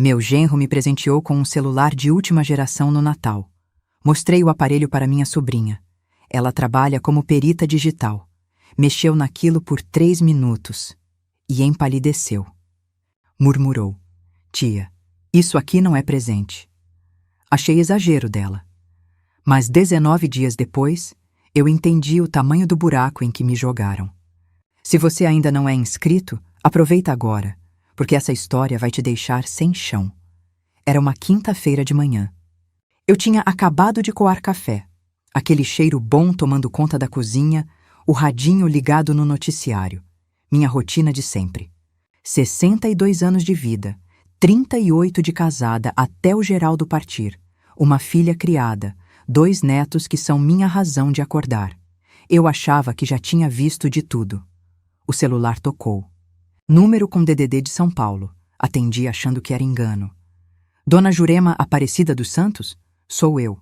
Meu genro me presenteou com um celular de última geração no Natal. Mostrei o aparelho para minha sobrinha. Ela trabalha como perita digital. Mexeu naquilo por 3 minutos e empalideceu. Murmurou: "Tia, isso aqui não é presente." Achei exagero dela. Mas 19 dias depois, eu entendi o tamanho do buraco em que me jogaram. Se você ainda não é inscrito, aproveita agora, porque essa história vai te deixar sem chão. Era uma quinta-feira de manhã. Eu tinha acabado de coar café, aquele cheiro bom tomando conta da cozinha, o radinho ligado no noticiário. Minha rotina de sempre. 62 anos de vida, 38 de casada até o Geraldo partir, uma filha criada, 2 netos que são minha razão de acordar. Eu achava que já tinha visto de tudo. O celular tocou. Número com DDD de São Paulo. Atendi achando que era engano. Dona Jurema Aparecida dos Santos? Sou eu.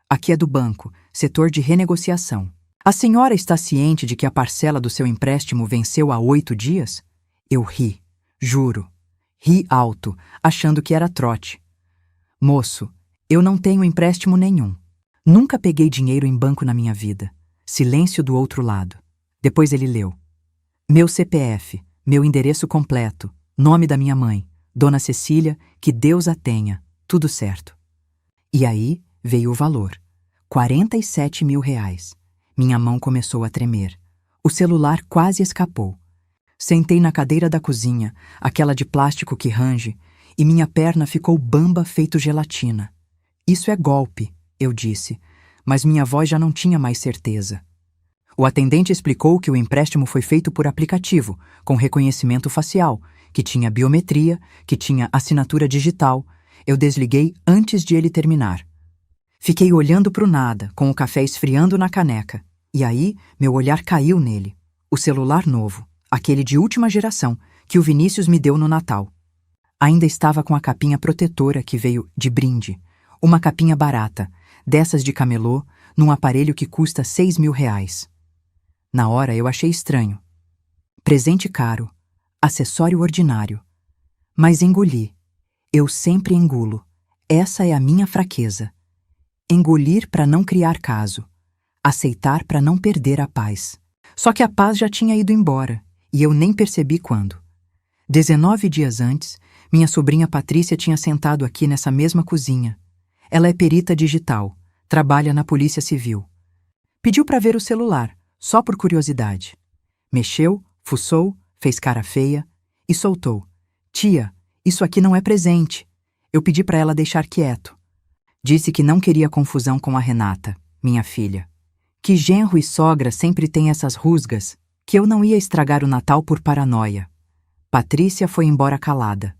Aqui é do banco, setor de renegociação. A senhora está ciente de que a parcela do seu empréstimo venceu há 8 dias? Eu ri, juro. Ri alto, achando que era trote. Moço, eu não tenho empréstimo nenhum. Nunca peguei dinheiro em banco na minha vida. Silêncio do outro lado. Depois ele leu. Meu CPF, meu endereço completo, nome da minha mãe, Dona Cecília, que Deus a tenha, tudo certo. E aí veio o valor. 47 mil reais. Minha mão começou a tremer. O celular quase escapou. Sentei na cadeira da cozinha, aquela de plástico que range, e minha perna ficou bamba feito gelatina. Isso é golpe, eu disse, mas minha voz já não tinha mais certeza. O atendente explicou que o empréstimo foi feito por aplicativo, com reconhecimento facial, que tinha biometria, que tinha assinatura digital. Eu desliguei antes de ele terminar. Fiquei olhando para o nada, com o café esfriando na caneca. E aí, meu olhar caiu nele. O celular novo, aquele de última geração, que o Vinícius me deu no Natal. Ainda estava com a capinha protetora que veio de brinde. Uma capinha barata, dessas de camelô, num aparelho que custa 6 mil reais. Na hora eu achei estranho. Presente caro, acessório ordinário. Mas engoli. Eu sempre engulo. Essa é a minha fraqueza. Engolir para não criar caso. Aceitar para não perder a paz. Só que a paz já tinha ido embora, e eu nem percebi quando. 19 dias antes, minha sobrinha Patrícia tinha sentado aqui nessa mesma cozinha. Ela é perita digital, trabalha na Polícia Civil. Pediu para ver o celular, só por curiosidade. Mexeu, fuçou, fez cara feia e soltou. Tia, isso aqui não é presente. Eu pedi para ela deixar quieto. Disse que não queria confusão com a Renata, minha filha. Que genro e sogra sempre têm essas rusgas, que eu não ia estragar o Natal por paranoia. Patrícia foi embora calada.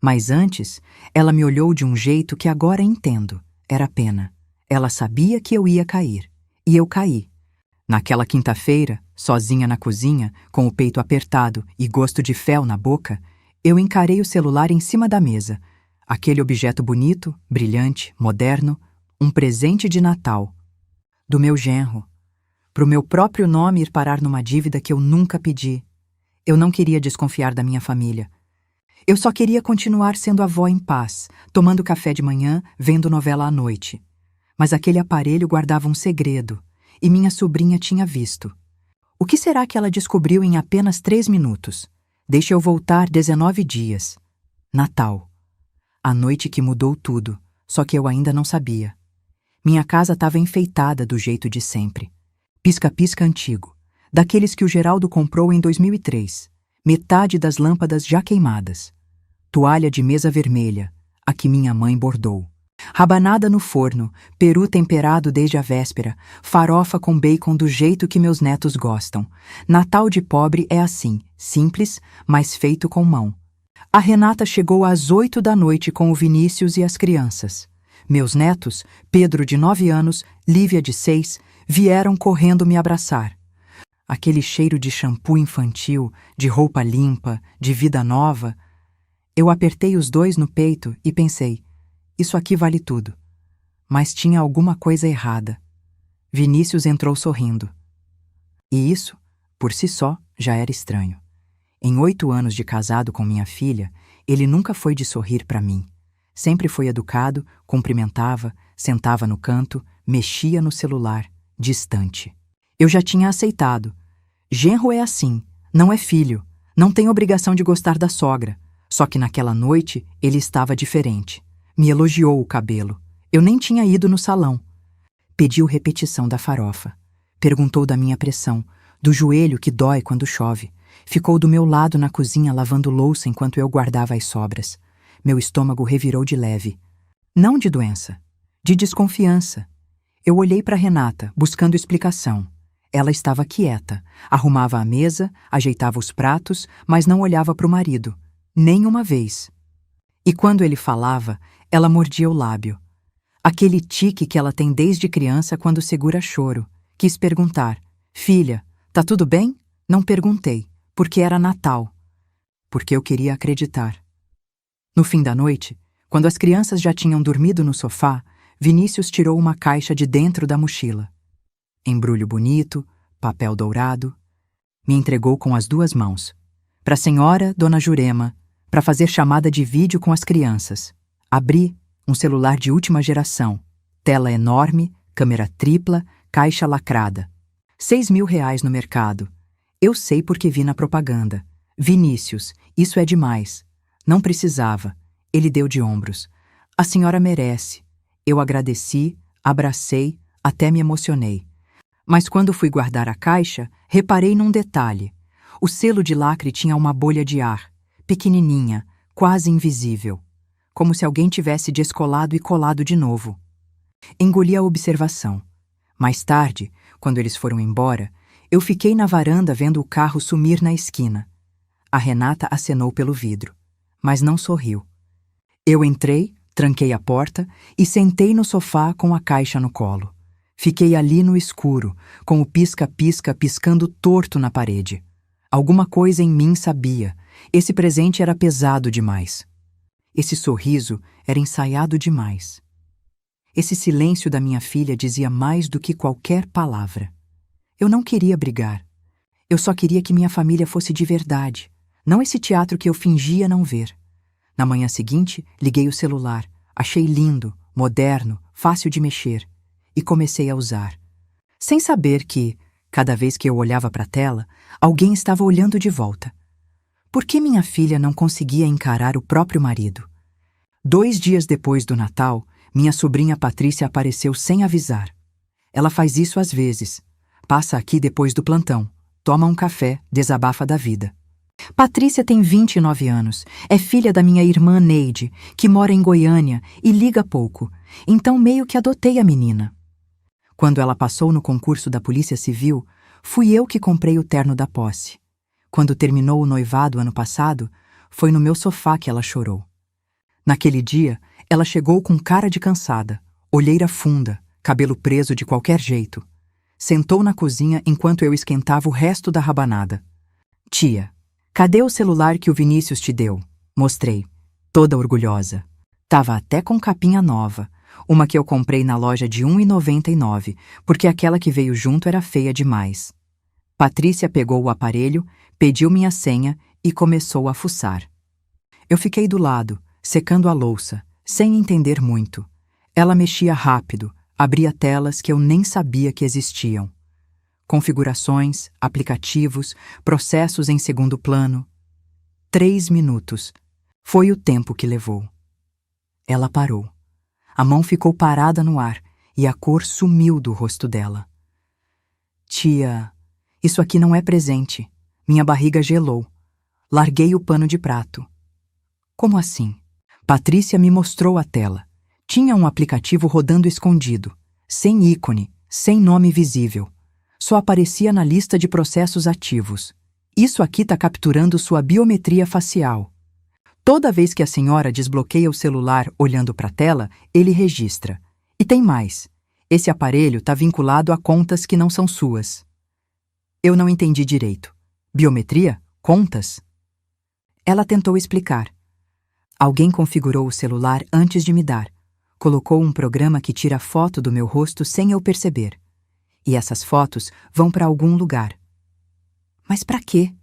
Mas antes, ela me olhou de um jeito que agora entendo. Era pena. Ela sabia que eu ia cair. E eu caí. Naquela quinta-feira, sozinha na cozinha, com o peito apertado e gosto de fel na boca, eu encarei o celular em cima da mesa. Aquele objeto bonito, brilhante, moderno, um presente de Natal. Do meu genro. Pro meu próprio nome ir parar numa dívida que eu nunca pedi. Eu não queria desconfiar da minha família. Eu só queria continuar sendo avó em paz, tomando café de manhã, vendo novela à noite. Mas aquele aparelho guardava um segredo, e minha sobrinha tinha visto. O que será que ela descobriu em apenas 3 minutos? Deixa eu voltar 19 dias. Natal. A noite que mudou tudo, só que eu ainda não sabia. Minha casa estava enfeitada do jeito de sempre. Pisca-pisca antigo, daqueles que o Geraldo comprou em 2003. Metade das lâmpadas já queimadas. Toalha de mesa vermelha, a que minha mãe bordou. Rabanada no forno, peru temperado desde a véspera, farofa com bacon do jeito que meus netos gostam. Natal de pobre é assim, simples, mas feito com mão. A Renata chegou às 8 da noite com o Vinícius e as crianças. Meus netos, Pedro de 9 anos, Lívia de 6, vieram correndo me abraçar. Aquele cheiro de shampoo infantil, de roupa limpa, de vida nova. Eu apertei os dois no peito e pensei, isso aqui vale tudo. Mas tinha alguma coisa errada. Vinícius entrou sorrindo. E isso, por si só, já era estranho. Em 8 anos de casado com minha filha, Ele nunca foi de sorrir para mim. Sempre foi educado, cumprimentava, sentava no canto, mexia no celular, distante. Eu já tinha aceitado. Genro é assim, não é filho, não tem obrigação de gostar da sogra. Só que naquela noite ele estava diferente. Me elogiou o cabelo. Eu nem tinha ido no salão. Pediu repetição da farofa. Perguntou da minha pressão, do joelho que dói quando chove. Ficou do meu lado na cozinha lavando louça enquanto eu guardava as sobras. Meu estômago revirou de leve. Não de doença, de desconfiança. Eu olhei para Renata, buscando explicação. Ela estava quieta, arrumava a mesa, ajeitava os pratos, mas não olhava para o marido. Nem uma vez. E quando ele falava, ela mordia o lábio. Aquele tique que ela tem desde criança quando segura choro. Quis perguntar: filha, tá tudo bem? Não perguntei, porque era Natal. Porque eu queria acreditar. No fim da noite, quando as crianças já tinham dormido no sofá, Vinícius tirou uma caixa de dentro da mochila. Embrulho bonito, papel dourado. Me entregou com as 2 mãos. Para a senhora, dona Jurema, para fazer chamada de vídeo com as crianças. Abri um celular de última geração. Tela enorme, câmera tripla, caixa lacrada. R$ 6.000 no mercado. Eu sei porque vi na propaganda. Vinícius, isso é demais. Não precisava. Ele deu de ombros. A senhora merece. Eu agradeci, abracei, até me emocionei. Mas quando fui guardar a caixa, reparei num detalhe. O selo de lacre tinha uma bolha de ar, pequenininha, quase invisível. Como se alguém tivesse descolado e colado de novo. Engoli a observação. Mais tarde, quando eles foram embora, eu fiquei na varanda vendo o carro sumir na esquina. A Renata acenou pelo vidro, mas não sorriu. Eu entrei, tranquei a porta e sentei no sofá com a caixa no colo. Fiquei ali no escuro, com o pisca-pisca piscando torto na parede. Alguma coisa em mim sabia. Esse presente era pesado demais. Esse sorriso era ensaiado demais. Esse silêncio da minha filha dizia mais do que qualquer palavra. Eu não queria brigar. Eu só queria que minha família fosse de verdade, não esse teatro que eu fingia não ver. Na manhã seguinte, liguei o celular. Achei lindo, moderno, fácil de mexer. E comecei a usar. Sem saber que, cada vez que eu olhava para a tela, alguém estava olhando de volta. Por que minha filha não conseguia encarar o próprio marido? 2 dias depois do Natal, minha sobrinha Patrícia apareceu sem avisar. Ela faz isso às vezes. Passa aqui depois do plantão, toma um café, desabafa da vida. Patrícia tem 29 anos, é filha da minha irmã Neide, que mora em Goiânia e liga pouco, então meio que adotei a menina. Quando ela passou no concurso da Polícia Civil, fui eu que comprei o terno da posse. Quando terminou o noivado ano passado, foi no meu sofá que ela chorou. Naquele dia, ela chegou com cara de cansada, olheira funda, cabelo preso de qualquer jeito. Sentou na cozinha enquanto eu esquentava o resto da rabanada. Tia, cadê o celular que o Vinícius te deu? Mostrei, toda orgulhosa. Tava até com capinha nova, uma que eu comprei na loja de R$ 1,99, porque aquela que veio junto era feia demais. Patrícia pegou o aparelho, pediu minha senha e começou a fuçar. Eu fiquei do lado, secando a louça, sem entender muito. Ela mexia rápido, abria telas que eu nem sabia que existiam. Configurações, aplicativos, processos em segundo plano. 3 minutos. Foi o tempo que levou. Ela parou. A mão ficou parada no ar e a cor sumiu do rosto dela. Tia, isso aqui não é presente. Minha barriga gelou. Larguei o pano de prato. Como assim? Patrícia me mostrou a tela. Tinha um aplicativo rodando escondido, sem ícone, sem nome visível. Só aparecia na lista de processos ativos. Isso aqui está capturando sua biometria facial. Toda vez que a senhora desbloqueia o celular olhando para a tela, ele registra. E tem mais. Esse aparelho está vinculado a contas que não são suas. Eu não entendi direito. Biometria? Contas? Ela tentou explicar. Alguém configurou o celular antes de me dar. Colocou um programa que tira foto do meu rosto sem eu perceber. E essas fotos vão para algum lugar. Mas para quê?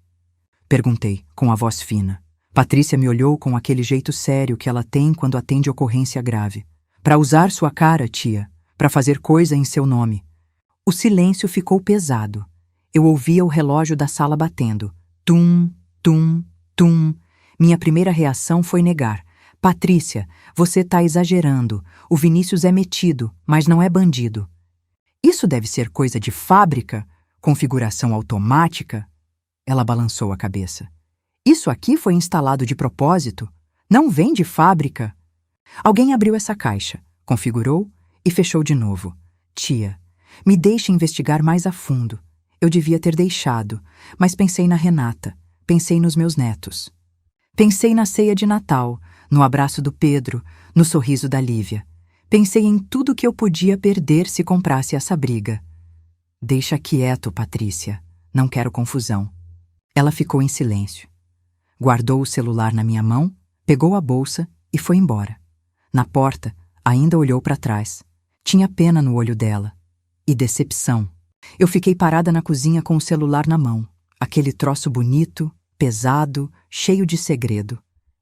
Perguntei, com a voz fina. Patrícia me olhou com aquele jeito sério que ela tem quando atende ocorrência grave. Para usar sua cara, tia, para fazer coisa em seu nome. O silêncio ficou pesado. Eu ouvia o relógio da sala batendo. Tum, tum, tum. Minha primeira reação foi negar. Patrícia, você tá exagerando. O Vinícius é metido, mas não é bandido. Isso deve ser coisa de fábrica? Configuração automática? Ela balançou a cabeça. Isso aqui foi instalado de propósito? Não vem de fábrica? Alguém abriu essa caixa, configurou e fechou de novo. Tia, me deixe investigar mais a fundo. Eu devia ter deixado, mas pensei na Renata, pensei nos meus netos. Pensei na ceia de Natal, no abraço do Pedro, no sorriso da Lívia. Pensei em tudo que eu podia perder se comprasse essa briga. Deixa quieto, Patrícia. Não quero confusão. Ela ficou em silêncio. Guardou o celular na minha mão, pegou a bolsa e foi embora. Na porta, ainda olhou para trás. Tinha pena no olho dela. E decepção. Eu fiquei parada na cozinha com o celular na mão. Aquele troço bonito, pesado, cheio de segredo.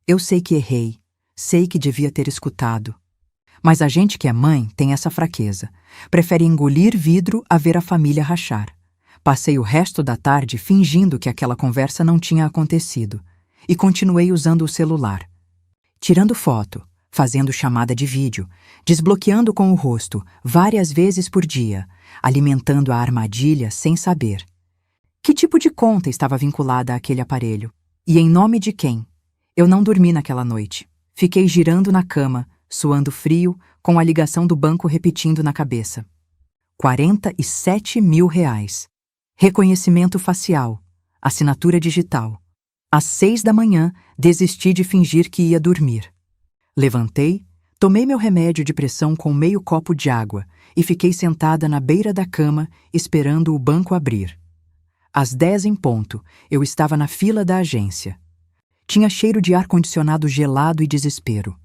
Eu sei que errei. Sei que devia ter escutado. Mas a gente que é mãe tem essa fraqueza. Prefere engolir vidro a ver a família rachar. Passei o resto da tarde fingindo que aquela conversa não tinha acontecido. E continuei usando o celular. Tirando foto, fazendo chamada de vídeo, desbloqueando com o rosto várias vezes por dia, alimentando a armadilha sem saber. Que tipo de conta estava vinculada àquele aparelho? E em nome de quem? Eu não dormi naquela noite. Fiquei girando na cama, suando frio, com a ligação do banco repetindo na cabeça. 47 mil reais. Reconhecimento facial. Assinatura digital. Às 6 da manhã, desisti de fingir que ia dormir. Levantei, tomei meu remédio de pressão com meio copo de água e fiquei sentada na beira da cama, esperando o banco abrir. Às 10 em ponto, eu estava na fila da agência. Tinha cheiro de ar-condicionado gelado e desespero.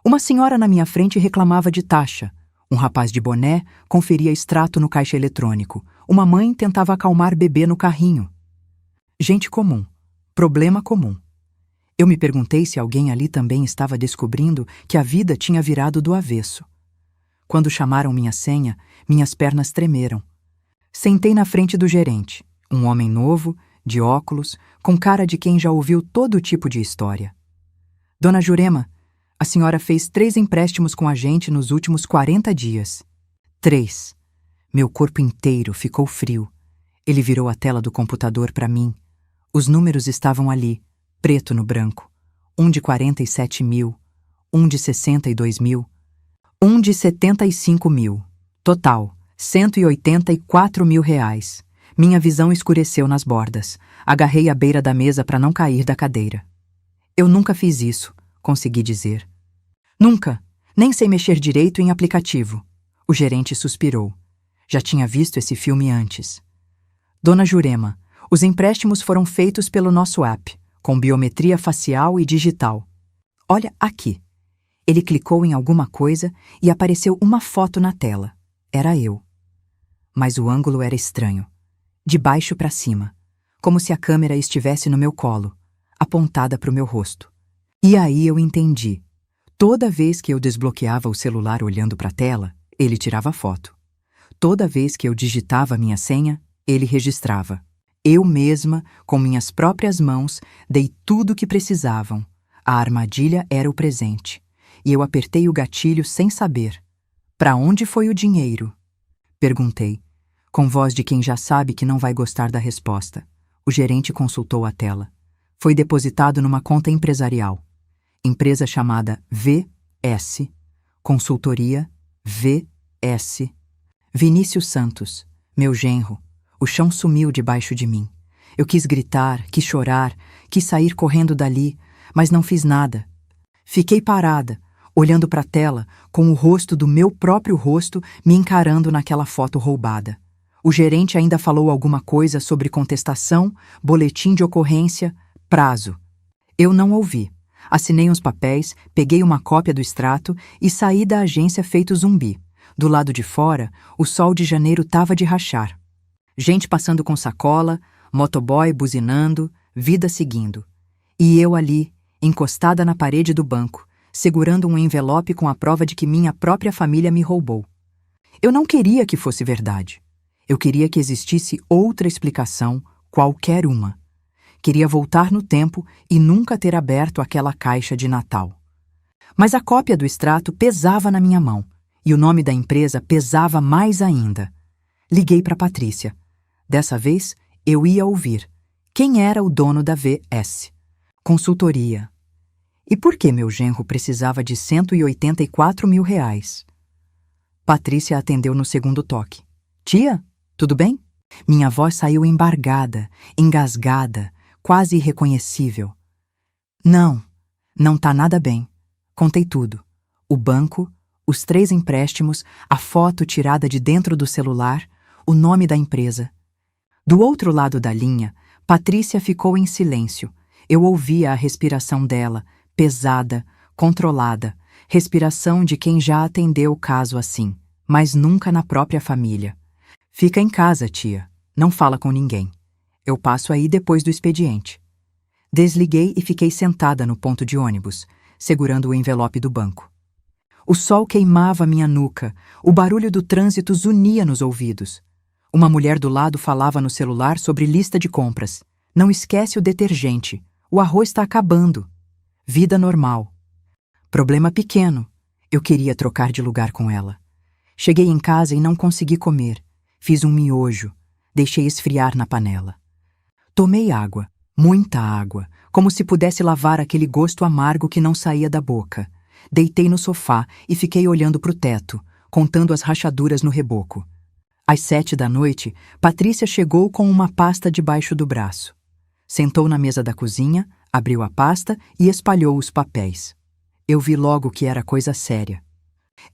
Uma senhora na minha frente reclamava de taxa. Um rapaz de boné conferia extrato no caixa eletrônico. Uma mãe tentava acalmar bebê no carrinho. Gente comum. Problema comum. Eu me perguntei se alguém ali também estava descobrindo que a vida tinha virado do avesso. Quando chamaram minha senha, minhas pernas tremeram. Sentei na frente do gerente, um homem novo, de óculos, com cara de quem já ouviu todo tipo de história. Dona Jurema, a senhora fez 3 empréstimos com a gente nos últimos 40 dias. 3. Meu corpo inteiro ficou frio. Ele virou a tela do computador para mim. Os números estavam ali, preto no branco. Um de 47 mil, um de 62 mil, um de 75 mil. Total, 184 mil reais. Minha visão escureceu nas bordas. Agarrei a beira da mesa para não cair da cadeira. Eu nunca fiz isso, consegui dizer. Nunca. Nem sei mexer direito em aplicativo. O gerente suspirou. Já tinha visto esse filme antes. Dona Jurema, os empréstimos foram feitos pelo nosso app, com biometria facial e digital. Olha aqui. Ele clicou em alguma coisa e apareceu uma foto na tela. Era eu. Mas o ângulo era estranho. De baixo para cima, como se a câmera estivesse no meu colo, apontada para o meu rosto. E aí eu entendi. Toda vez que eu desbloqueava o celular olhando para a tela, ele tirava foto. Toda vez que eu digitava minha senha, ele registrava. Eu mesma, com minhas próprias mãos, dei tudo o que precisavam. A armadilha era o presente. E eu apertei o gatilho sem saber. Para onde foi o dinheiro? Perguntei, com voz de quem já sabe que não vai gostar da resposta. O gerente consultou a tela. Foi depositado numa conta empresarial. Empresa chamada VS. Consultoria VS. Vinícius Santos, meu genro. O chão sumiu debaixo de mim. Eu quis gritar, quis chorar, quis sair correndo dali, mas não fiz nada. Fiquei parada, olhando para a tela, com o rosto do meu próprio rosto me encarando naquela foto roubada. O gerente ainda falou alguma coisa sobre contestação, boletim de ocorrência, prazo. Eu não ouvi. Assinei uns papéis, peguei uma cópia do extrato e saí da agência feito zumbi. Do lado de fora, o sol de janeiro tava de rachar. Gente passando com sacola, motoboy buzinando, vida seguindo. E eu ali, encostada na parede do banco, segurando um envelope com a prova de que minha própria família me roubou. Eu não queria que fosse verdade. Eu queria que existisse outra explicação, qualquer uma. Queria voltar no tempo e nunca ter aberto aquela caixa de Natal. Mas a cópia do extrato pesava na minha mão, e o nome da empresa pesava mais ainda. Liguei para Patrícia. Dessa vez, eu ia ouvir. Quem era o dono da VS? Consultoria. E por que meu genro precisava de R$ 184 mil? Patrícia atendeu no segundo toque. Tia, tudo bem? Minha voz saiu embargada, engasgada, quase irreconhecível. Não tá nada bem. Contei tudo. O banco, os 3 empréstimos, a foto tirada de dentro do celular, o nome da empresa. Do outro lado da linha, Patrícia ficou em silêncio. Eu ouvia a respiração dela, pesada, controlada, respiração de quem já atendeu o caso assim, mas nunca na própria família. Fica em casa, tia. Não fala com ninguém. Eu passo aí depois do expediente. Desliguei e fiquei sentada no ponto de ônibus, segurando o envelope do banco. O sol queimava minha nuca, o barulho do trânsito zunia nos ouvidos. Uma mulher do lado falava no celular sobre lista de compras. Não esquece o detergente. O arroz está acabando. Vida normal. Problema pequeno. Eu queria trocar de lugar com ela. Cheguei em casa e não consegui comer. Fiz um miojo. Deixei esfriar na panela. Tomei água, muita água, como se pudesse lavar aquele gosto amargo que não saía da boca. Deitei no sofá e fiquei olhando para o teto, contando as rachaduras no reboco. Às 7 da noite, Patrícia chegou com uma pasta debaixo do braço. Sentou na mesa da cozinha, abriu a pasta e espalhou os papéis. Eu vi logo que era coisa séria.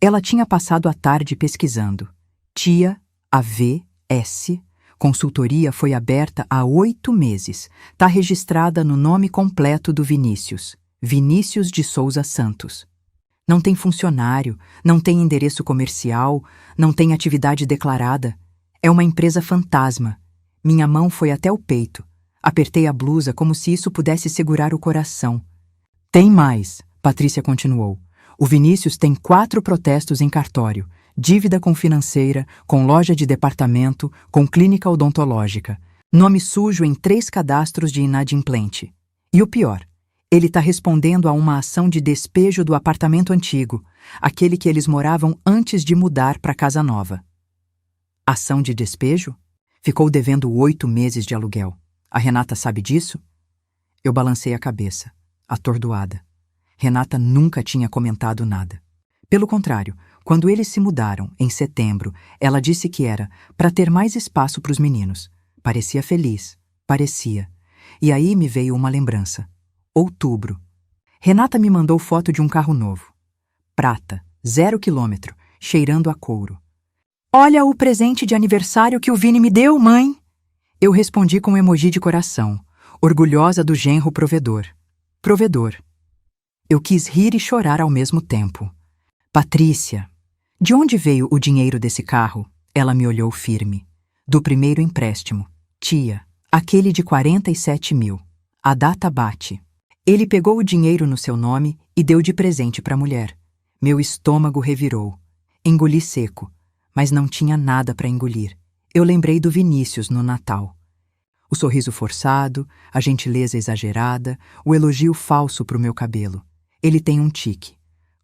Ela tinha passado a tarde pesquisando. Tia AVS. Consultoria foi aberta há 8 meses. Tá registrada no nome completo do Vinícius. Vinícius de Souza Santos. Não tem funcionário, não tem endereço comercial, não tem atividade declarada. É uma empresa fantasma. Minha mão foi até o peito. Apertei a blusa como se isso pudesse segurar o coração. Tem mais, Patrícia continuou. O Vinícius tem 4 protestos em cartório. Dívida com financeira, com loja de departamento, com clínica odontológica. Nome sujo em 3 cadastros de inadimplente. E o pior, ele está respondendo a uma ação de despejo do apartamento antigo, aquele que eles moravam antes de mudar para a casa nova. Ação de despejo? Ficou devendo 8 meses de aluguel. A Renata sabe disso? Eu balancei a cabeça, atordoada. Renata nunca tinha comentado nada. Pelo contrário, quando eles se mudaram, em setembro, ela disse que era para ter mais espaço para os meninos. Parecia feliz, parecia. E aí me veio uma lembrança. Outubro. Renata me mandou foto de um carro novo. Prata, 0 quilômetro, cheirando a couro. Olha o presente de aniversário que o Vini me deu, mãe! Eu respondi com um emoji de coração, orgulhosa do genro provedor. Provedor. Eu quis rir e chorar ao mesmo tempo. Patrícia, de onde veio o dinheiro desse carro? Ela me olhou firme. Do primeiro empréstimo. Tia, aquele de 47 mil. A data bate. Ele pegou o dinheiro no seu nome e deu de presente para a mulher. Meu estômago revirou. Engoli seco, mas não tinha nada para engolir. Eu lembrei do Vinícius no Natal. O sorriso forçado, a gentileza exagerada, o elogio falso para o meu cabelo. Ele tem um tique.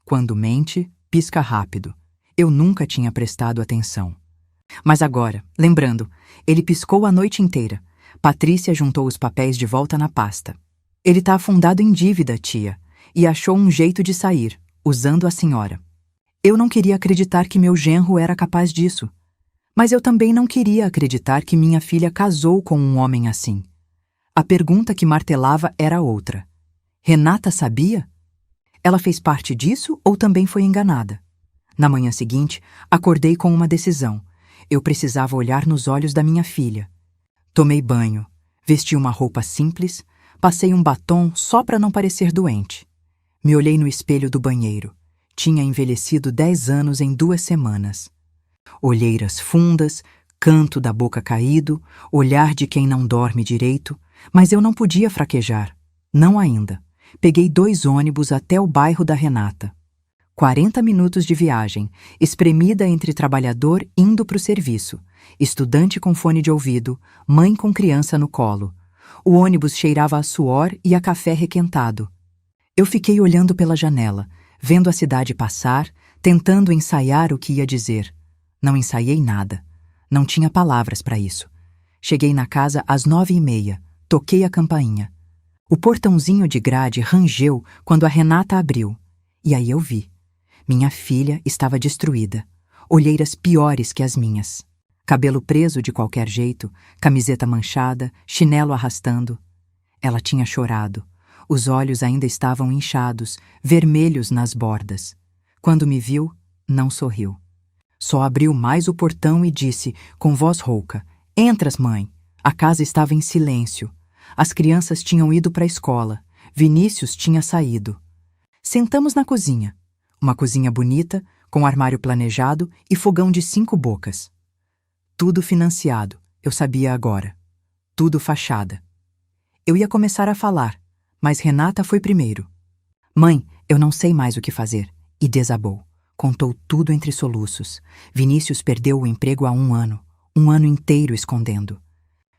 Quando mente, pisca rápido. Eu nunca tinha prestado atenção. Mas agora, lembrando, ele piscou a noite inteira. Patrícia juntou os papéis de volta na pasta. Ele tá afundado em dívida, tia, e achou um jeito de sair, usando a senhora. Eu não queria acreditar que meu genro era capaz disso. Mas eu também não queria acreditar que minha filha casou com um homem assim. A pergunta que martelava era outra. Renata sabia? Ela fez parte disso ou também foi enganada? Na manhã seguinte, acordei com uma decisão. Eu precisava olhar nos olhos da minha filha. Tomei banho, vesti uma roupa simples, passei um batom só para não parecer doente. Me olhei no espelho do banheiro. Tinha envelhecido 10 anos em 2 semanas. Olheiras fundas, canto da boca caído, olhar de quem não dorme direito, mas eu não podia fraquejar. Não ainda. Peguei 2 ônibus até o bairro da Renata. 40 minutos de viagem, espremida entre trabalhador indo para o serviço, estudante com fone de ouvido, mãe com criança no colo. O ônibus cheirava a suor e a café requentado. Eu fiquei olhando pela janela, vendo a cidade passar, tentando ensaiar o que ia dizer. Não ensaiei nada. Não tinha palavras para isso. Cheguei na casa às 9h30. Toquei a campainha. O portãozinho de grade rangeu quando a Renata abriu. E aí eu vi. Minha filha estava destruída. Olheiras piores que as minhas. Cabelo preso de qualquer jeito, camiseta manchada, chinelo arrastando. Ela tinha chorado. Os olhos ainda estavam inchados, vermelhos nas bordas. Quando me viu, não sorriu. Só abriu mais o portão e disse, com voz rouca, "Entras, mãe." A casa estava em silêncio. As crianças tinham ido para a escola. Vinícius tinha saído. Sentamos na cozinha. Uma cozinha bonita, com armário planejado e fogão de 5 bocas. Tudo financiado, eu sabia agora. Tudo fachada. Eu ia começar a falar, mas Renata foi primeiro. "Mãe, eu não sei mais o que fazer." E desabou. Contou tudo entre soluços. Vinícius perdeu o emprego há 1 ano. 1 ano inteiro escondendo.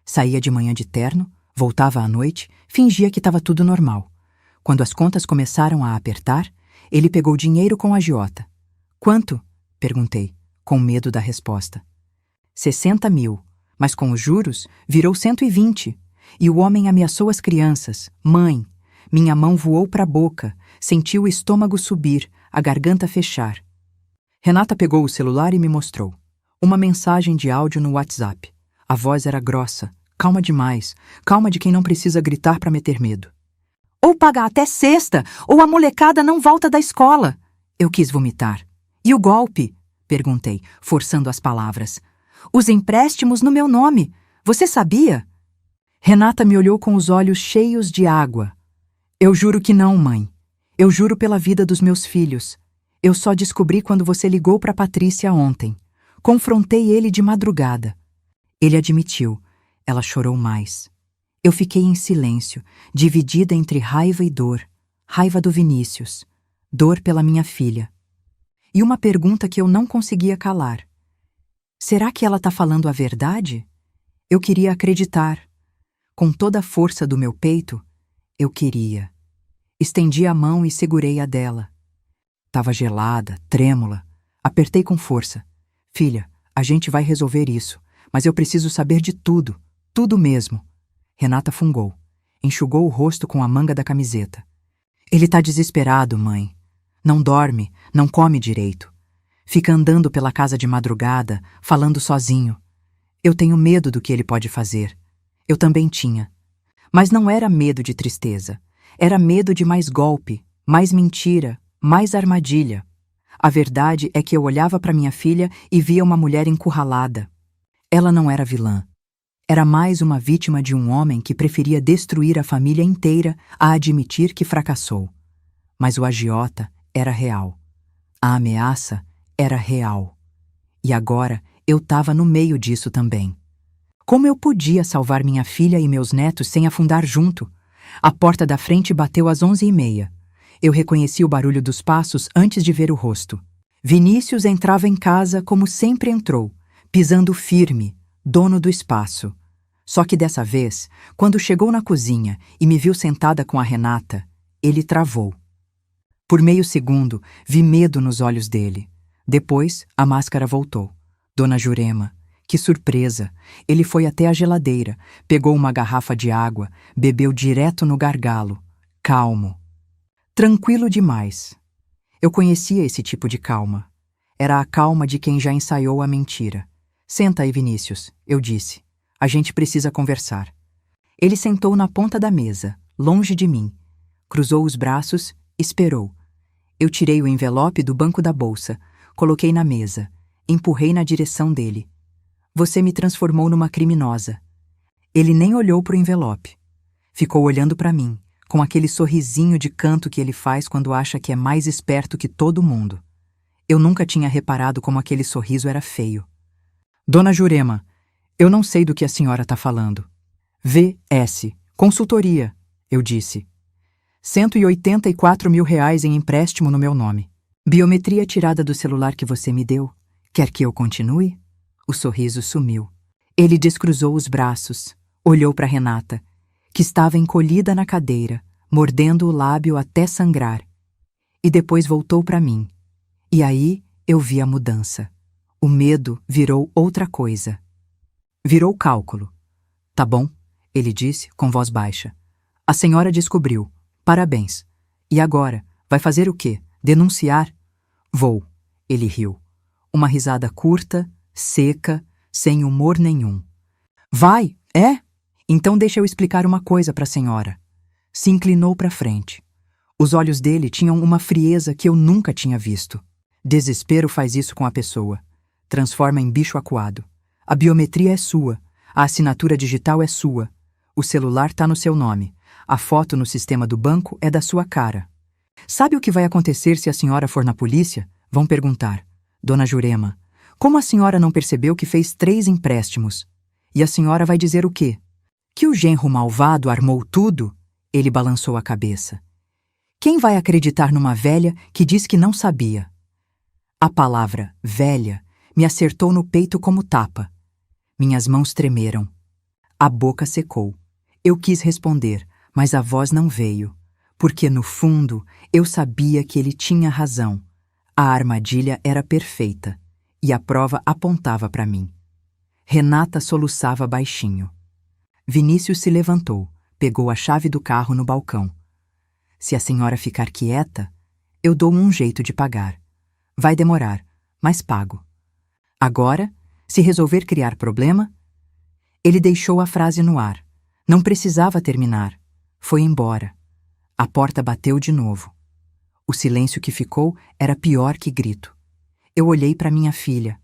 Saía de manhã de terno, voltava à noite, fingia que estava tudo normal. Quando as contas começaram a apertar, ele pegou dinheiro com a agiota. "Quanto?" perguntei, com medo da resposta. 60 mil, mas com os juros virou 120. E o homem ameaçou as crianças. "Mãe." Minha mão voou para a boca, senti o estômago subir, a garganta fechar. Renata pegou o celular e me mostrou. Uma mensagem de áudio no WhatsApp. A voz era grossa, calma demais, calma de quem não precisa gritar para meter medo. "Ou paga até sexta, ou a molecada não volta da escola." Eu quis vomitar. "E o golpe?" perguntei, forçando as palavras. "Os empréstimos no meu nome. Você sabia?" Renata me olhou com os olhos cheios de água. "Eu juro que não, mãe. Eu juro pela vida dos meus filhos. Eu só descobri quando você ligou para Patrícia ontem. Confrontei ele de madrugada." Ele admitiu. Ela chorou mais. Eu fiquei em silêncio, dividida entre raiva e dor. Raiva do Vinícius. Dor pela minha filha. E uma pergunta que eu não conseguia calar. Será que ela está falando a verdade? Eu queria acreditar. Com toda a força do meu peito, eu queria. Estendi a mão e segurei a dela. Tava gelada, trêmula. Apertei com força. "Filha, a gente vai resolver isso, mas eu preciso saber de tudo, tudo mesmo." Renata fungou. Enxugou o rosto com a manga da camiseta. "Ele tá desesperado, mãe. Não dorme, não come direito. Fica andando pela casa de madrugada, falando sozinho. Eu tenho medo do que ele pode fazer." Eu também tinha. Mas não era medo de tristeza. Era medo de mais golpe, mais mentira, mais armadilha. A verdade é que eu olhava para minha filha e via uma mulher encurralada. Ela não era vilã. Era mais uma vítima de um homem que preferia destruir a família inteira a admitir que fracassou. Mas o agiota era real. A ameaça era real. E agora eu estava no meio disso também. Como eu podia salvar minha filha e meus netos sem afundar junto? A porta da frente bateu às 11h30. Eu reconheci o barulho dos passos antes de ver o rosto. Vinícius entrava em casa como sempre entrou, pisando firme, dono do espaço. Só que dessa vez, quando chegou na cozinha e me viu sentada com a Renata, ele travou. Por meio segundo, vi medo nos olhos dele. Depois, a máscara voltou. "Dona Jurema, que surpresa! Ele foi até a geladeira, pegou uma garrafa de água, bebeu direto no gargalo. Calmo. Tranquilo demais. Eu conhecia esse tipo de calma. Era a calma de quem já ensaiou a mentira. "Senta aí, Vinícius", eu disse. "A gente precisa conversar." Ele sentou na ponta da mesa, longe de mim. Cruzou os braços, esperou. Eu tirei o envelope do banco da bolsa, coloquei na mesa, empurrei na direção dele. "Você me transformou numa criminosa." Ele nem olhou para o envelope. Ficou olhando para mim, com aquele sorrisinho de canto que ele faz quando acha que é mais esperto que todo mundo. Eu nunca tinha reparado como aquele sorriso era feio. "Dona Jurema, eu não sei do que a senhora está falando." "VS, consultoria", eu disse. R$ 184.000 em empréstimo no meu nome. Biometria tirada do celular que você me deu. Quer que eu continue? O sorriso sumiu. Ele descruzou os braços, olhou para Renata, que estava encolhida na cadeira, mordendo o lábio até sangrar. E depois voltou para mim. E aí eu vi a mudança. O medo virou outra coisa. Virou cálculo. Tá bom, ele disse com voz baixa. A senhora descobriu. Parabéns. E agora? Vai fazer o quê? Denunciar? Vou. Ele riu. Uma risada curta, seca, sem humor nenhum. Vai, é? Então deixa eu explicar uma coisa para a senhora. Se inclinou para frente. Os olhos dele tinham uma frieza que eu nunca tinha visto. Desespero faz isso com a pessoa. Transforma em bicho acuado. A biometria é sua. A assinatura digital é sua. O celular está no seu nome. A foto no sistema do banco é da sua cara. Sabe o que vai acontecer se a senhora for na polícia? Vão perguntar. Dona Jurema, como a senhora não percebeu que fez 3 empréstimos? E a senhora vai dizer o quê? Que o genro malvado armou tudo? Ele balançou a cabeça. Quem vai acreditar numa velha que diz que não sabia? A palavra velha me acertou no peito como tapa. Minhas mãos tremeram. A boca secou. Eu quis responder, mas a voz não veio, porque no fundo eu sabia que ele tinha razão. A armadilha era perfeita, e a prova apontava para mim. Renata soluçava baixinho. Vinícius se levantou, pegou a chave do carro no balcão. Se a senhora ficar quieta, eu dou um jeito de pagar. Vai demorar, mas pago. Agora, se resolver criar problema... Ele deixou a frase no ar. Não precisava terminar. Foi embora. A porta bateu de novo. O silêncio que ficou era pior que grito. Eu olhei para minha filha.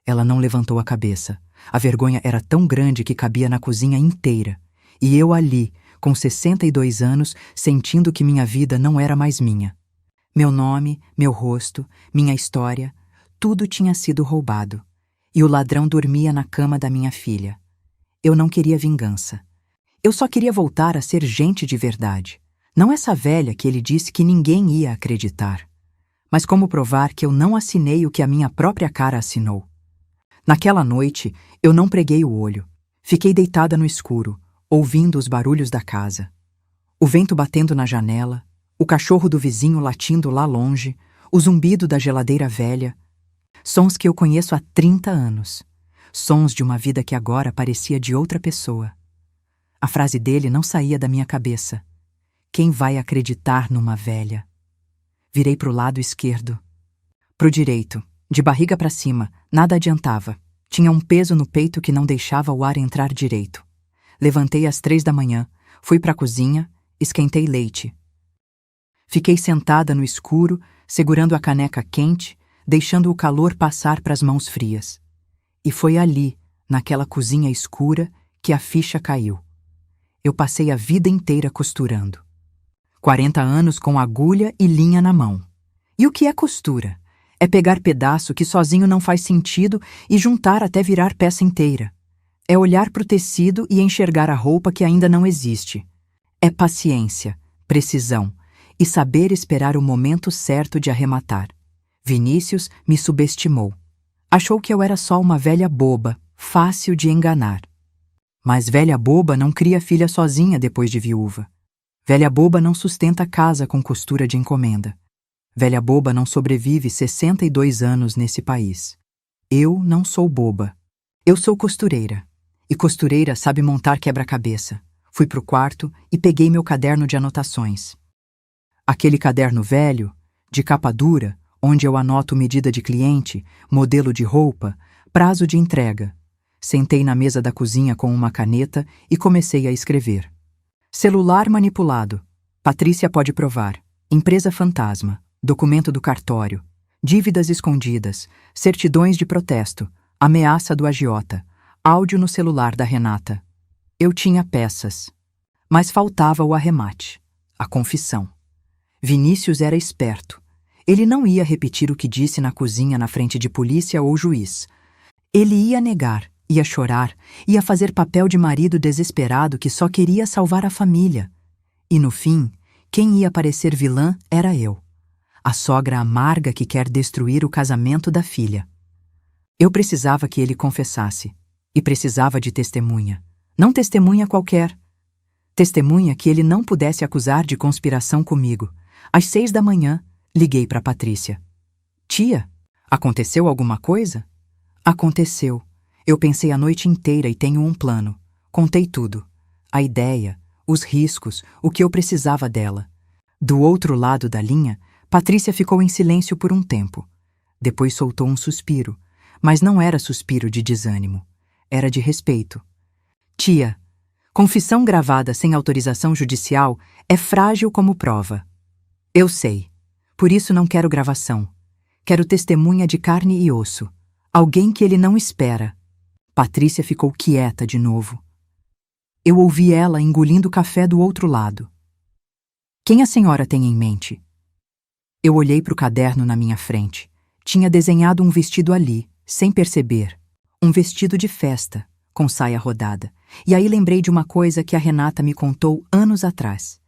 Ela não levantou a cabeça. A vergonha era tão grande que cabia na cozinha inteira. E eu ali, com 62 anos, sentindo que minha vida não era mais minha. Meu nome, meu rosto, minha história, tudo tinha sido roubado. E o ladrão dormia na cama da minha filha. Eu não queria vingança. Eu só queria voltar a ser gente de verdade. Não essa velha que ele disse que ninguém ia acreditar. Mas como provar que eu não assinei o que a minha própria cara assinou? Naquela noite, eu não preguei o olho. Fiquei deitada no escuro, ouvindo os barulhos da casa. O vento batendo na janela, o cachorro do vizinho latindo lá longe, o zumbido da geladeira velha. Sons que eu conheço há 30 anos. Sons de uma vida que agora parecia de outra pessoa. A frase dele não saía da minha cabeça. Quem vai acreditar numa velha? Virei pro lado esquerdo. Pro direito, de barriga para cima, nada adiantava. Tinha um peso no peito que não deixava o ar entrar direito. Levantei às 3 da manhã, fui pra cozinha, esquentei leite. Fiquei sentada no escuro, segurando a caneca quente, deixando o calor passar pras mãos frias. E foi ali, naquela cozinha escura, que a ficha caiu. Eu passei a vida inteira costurando. 40 anos com agulha e linha na mão. E o que é costura? É pegar pedaço que sozinho não faz sentido e juntar até virar peça inteira. É olhar para o tecido e enxergar a roupa que ainda não existe. É paciência, precisão e saber esperar o momento certo de arrematar. Vinícius me subestimou. Achou que eu era só uma velha boba, fácil de enganar. Mas velha boba não cria filha sozinha depois de viúva. Velha boba não sustenta casa com costura de encomenda. Velha boba não sobrevive 62 anos nesse país. Eu não sou boba. Eu sou costureira. E costureira sabe montar quebra-cabeça. Fui pro quarto e peguei meu caderno de anotações. Aquele caderno velho, de capa dura, onde eu anoto medida de cliente, modelo de roupa, prazo de entrega. Sentei na mesa da cozinha com uma caneta e comecei a escrever. Celular manipulado. Patrícia pode provar. Empresa fantasma. Documento do cartório. Dívidas escondidas. Certidões de protesto. Ameaça do agiota. Áudio no celular da Renata. Eu tinha peças. Mas faltava o arremate. A confissão. Vinícius era esperto. Ele não ia repetir o que disse na cozinha na frente de polícia ou juiz. Ele ia negar, ia chorar, ia fazer papel de marido desesperado que só queria salvar a família. E no fim, Quem ia parecer vilã era eu, a sogra amarga que quer destruir o casamento da filha. Eu precisava que ele confessasse, e precisava de testemunha. Não testemunha qualquer. Testemunha que ele não pudesse acusar de conspiração comigo. Às 6 da manhã, liguei para Patrícia. Tia, aconteceu alguma coisa? Aconteceu. Eu pensei a noite inteira e tenho um plano. Contei tudo. A ideia, os riscos, o que eu precisava dela. Do outro lado da linha, Patrícia ficou em silêncio por um tempo. Depois soltou um suspiro, mas não era suspiro de desânimo. Era de respeito. Tia, confissão gravada sem autorização judicial é frágil como prova. Eu sei. Por isso não quero gravação. Quero testemunha de carne e osso. Alguém que ele não espera. Patrícia ficou quieta de novo. Eu ouvi ela engolindo café do outro lado. Quem a senhora tem em mente? Eu olhei para o caderno na minha frente. Tinha desenhado um vestido ali, sem perceber. Um vestido de festa, com saia rodada. E aí lembrei de uma coisa que a Renata me contou anos atrás.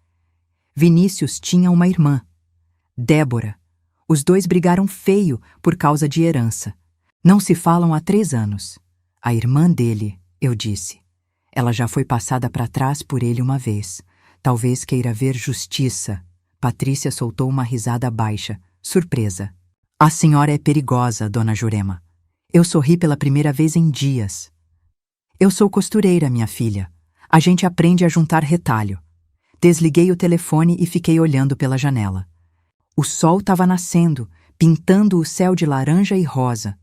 Vinícius tinha uma irmã, Débora. Os dois brigaram feio por causa de herança. Não se falam há 3 anos. A irmã dele, eu disse. Ela já foi passada para trás por ele uma vez. Talvez queira ver justiça. Patrícia soltou uma risada baixa, surpresa. A senhora é perigosa, dona Jurema. Eu sorri pela primeira vez em dias. Eu sou costureira, minha filha. A gente aprende a juntar retalho. Desliguei o telefone e fiquei olhando pela janela. O sol estava nascendo, pintando o céu de laranja e rosa.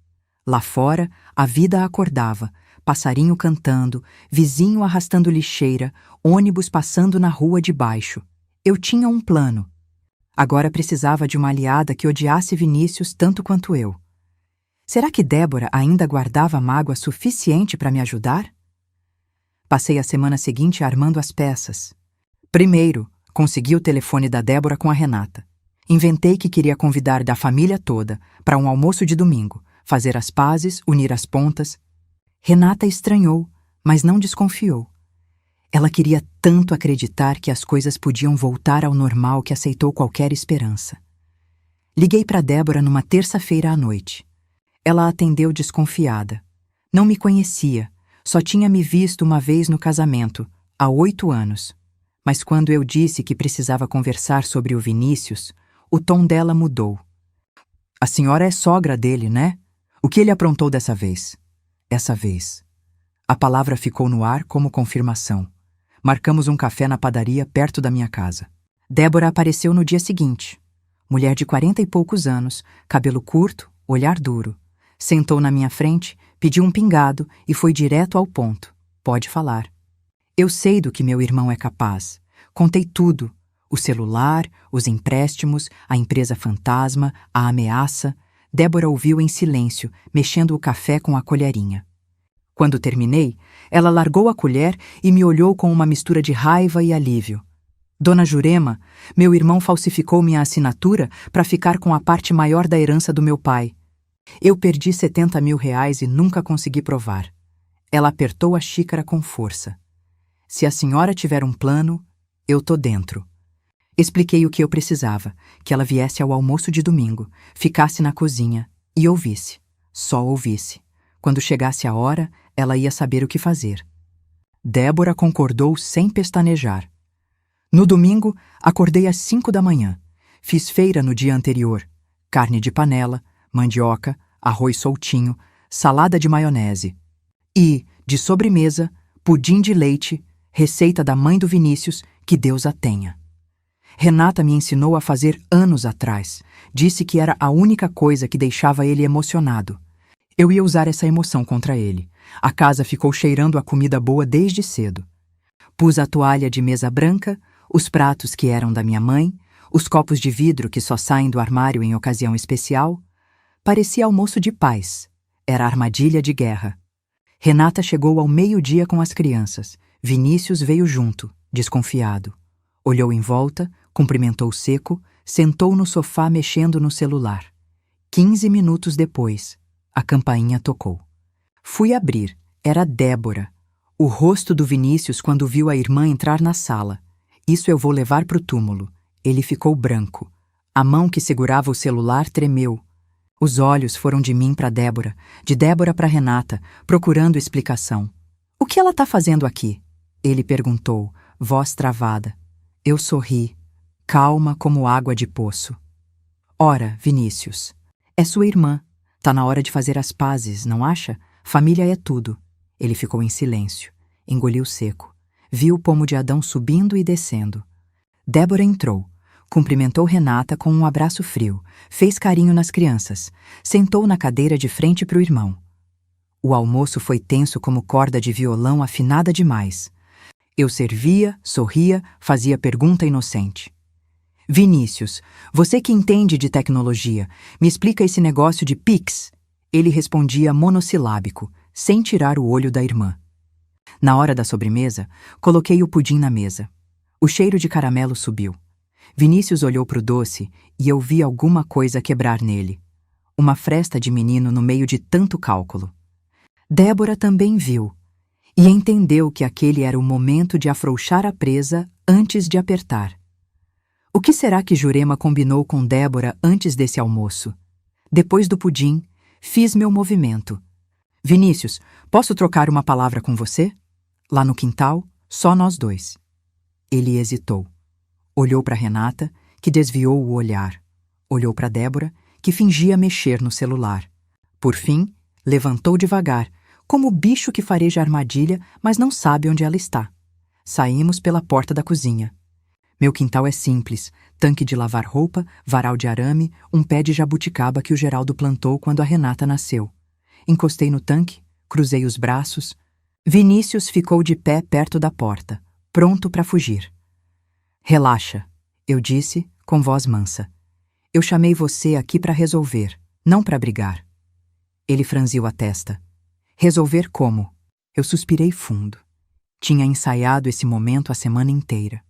Lá fora, a vida acordava, passarinho cantando, vizinho arrastando lixeira, ônibus passando na rua de baixo. Eu tinha um plano. Agora precisava de uma aliada que odiasse Vinícius tanto quanto eu. Será que Débora ainda guardava mágoa suficiente para me ajudar? Passei a semana seguinte armando as peças. Primeiro, consegui o telefone da Débora com a Renata. Inventei que queria convidar da família toda para um almoço de domingo, fazer as pazes, unir as pontas. Renata estranhou, mas não desconfiou. Ela queria tanto acreditar que as coisas podiam voltar ao normal que aceitou qualquer esperança. Liguei para Débora numa terça-feira à noite. Ela atendeu desconfiada. Não me conhecia, só tinha me visto uma vez no casamento, há 8 anos. Mas quando eu disse que precisava conversar sobre o Vinícius, o tom dela mudou. A senhora é sogra dele, né? O que ele aprontou dessa vez? Essa vez. A palavra ficou no ar como confirmação. Marcamos um café na padaria perto da minha casa. Débora apareceu no dia seguinte. Mulher de 40 e poucos anos, cabelo curto, olhar duro. Sentou na minha frente, pediu um pingado e foi direto ao ponto. Pode falar. Eu sei do que meu irmão é capaz. Contei tudo. O celular, os empréstimos, a empresa fantasma, a ameaça. Débora ouviu em silêncio, mexendo o café com a colherinha. Quando terminei, ela largou a colher e me olhou com uma mistura de raiva e alívio. Dona Jurema, meu irmão falsificou minha assinatura para ficar com a parte maior da herança do meu pai. Eu perdi 70 mil reais e nunca consegui provar. Ela apertou a xícara com força. Se a senhora tiver um plano, eu tô dentro. Expliquei o que eu precisava, que ela viesse ao almoço de domingo, ficasse na cozinha e ouvisse. Só ouvisse. Quando chegasse a hora, ela ia saber o que fazer. Débora concordou sem pestanejar. No domingo, acordei às 5 da manhã. Fiz feira no dia anterior. Carne de panela, mandioca, arroz soltinho, salada de maionese. E, de sobremesa, pudim de leite, receita da mãe do Vinícius, que Deus a tenha. Renata me ensinou a fazer anos atrás. Disse que era a única coisa que deixava ele emocionado. Eu ia usar essa emoção contra ele. A casa ficou cheirando a comida boa desde cedo. Pus a toalha de mesa branca, os pratos que eram da minha mãe, os copos de vidro que só saem do armário em ocasião especial. Parecia almoço de paz. Era armadilha de guerra. Renata chegou ao meio-dia com as crianças. Vinícius veio junto, desconfiado. Olhou em volta, cumprimentou seco, sentou no sofá mexendo no celular. 15 minutos depois, a campainha tocou. Fui abrir. Era Débora. O rosto do Vinícius quando viu a irmã entrar na sala. Isso eu vou levar pro túmulo. Ele ficou branco. A mão que segurava o celular tremeu. Os olhos foram de mim para Débora, de Débora para Renata, procurando explicação. "O que ela está fazendo aqui?" Ele perguntou, voz travada. Eu sorri, calma como água de poço. "Ora, Vinícius, é sua irmã. Tá na hora de fazer as pazes, não acha? Família é tudo." Ele ficou em silêncio, engoliu seco. Viu o pomo de Adão subindo e descendo. Débora entrou, cumprimentou Renata com um abraço frio, fez carinho nas crianças, sentou na cadeira de frente para o irmão. O almoço foi tenso como corda de violão afinada demais. Eu servia, sorria, fazia pergunta inocente. "Vinícius, você que entende de tecnologia, me explica esse negócio de Pix?" Ele respondia monossilábico, sem tirar o olho da irmã. Na hora da sobremesa, coloquei o pudim na mesa. O cheiro de caramelo subiu. Vinícius olhou para o doce e eu vi alguma coisa quebrar nele. Uma fresta de menino no meio de tanto cálculo. Débora também viu e entendeu que aquele era o momento de afrouxar a presa antes de apertar. O que será que Jurema combinou com Débora antes desse almoço? Depois do pudim, fiz meu movimento. "Vinícius, posso trocar uma palavra com você?" Lá no quintal, só nós dois. Ele hesitou. Olhou para Renata, que desviou o olhar. Olhou para Débora, que fingia mexer no celular. Por fim, levantou devagar, como o bicho que fareja a armadilha, mas não sabe onde ela está. Saímos pela porta da cozinha. Meu quintal é simples, tanque de lavar roupa, varal de arame, um pé de jabuticaba que o Geraldo plantou quando a Renata nasceu. Encostei no tanque, cruzei os braços. Vinícius ficou de pé perto da porta, pronto para fugir. "Relaxa", eu disse, com voz mansa. "Eu chamei você aqui para resolver, não para brigar." Ele franziu a testa. "Resolver como?" Eu suspirei fundo. Tinha ensaiado esse momento a semana inteira.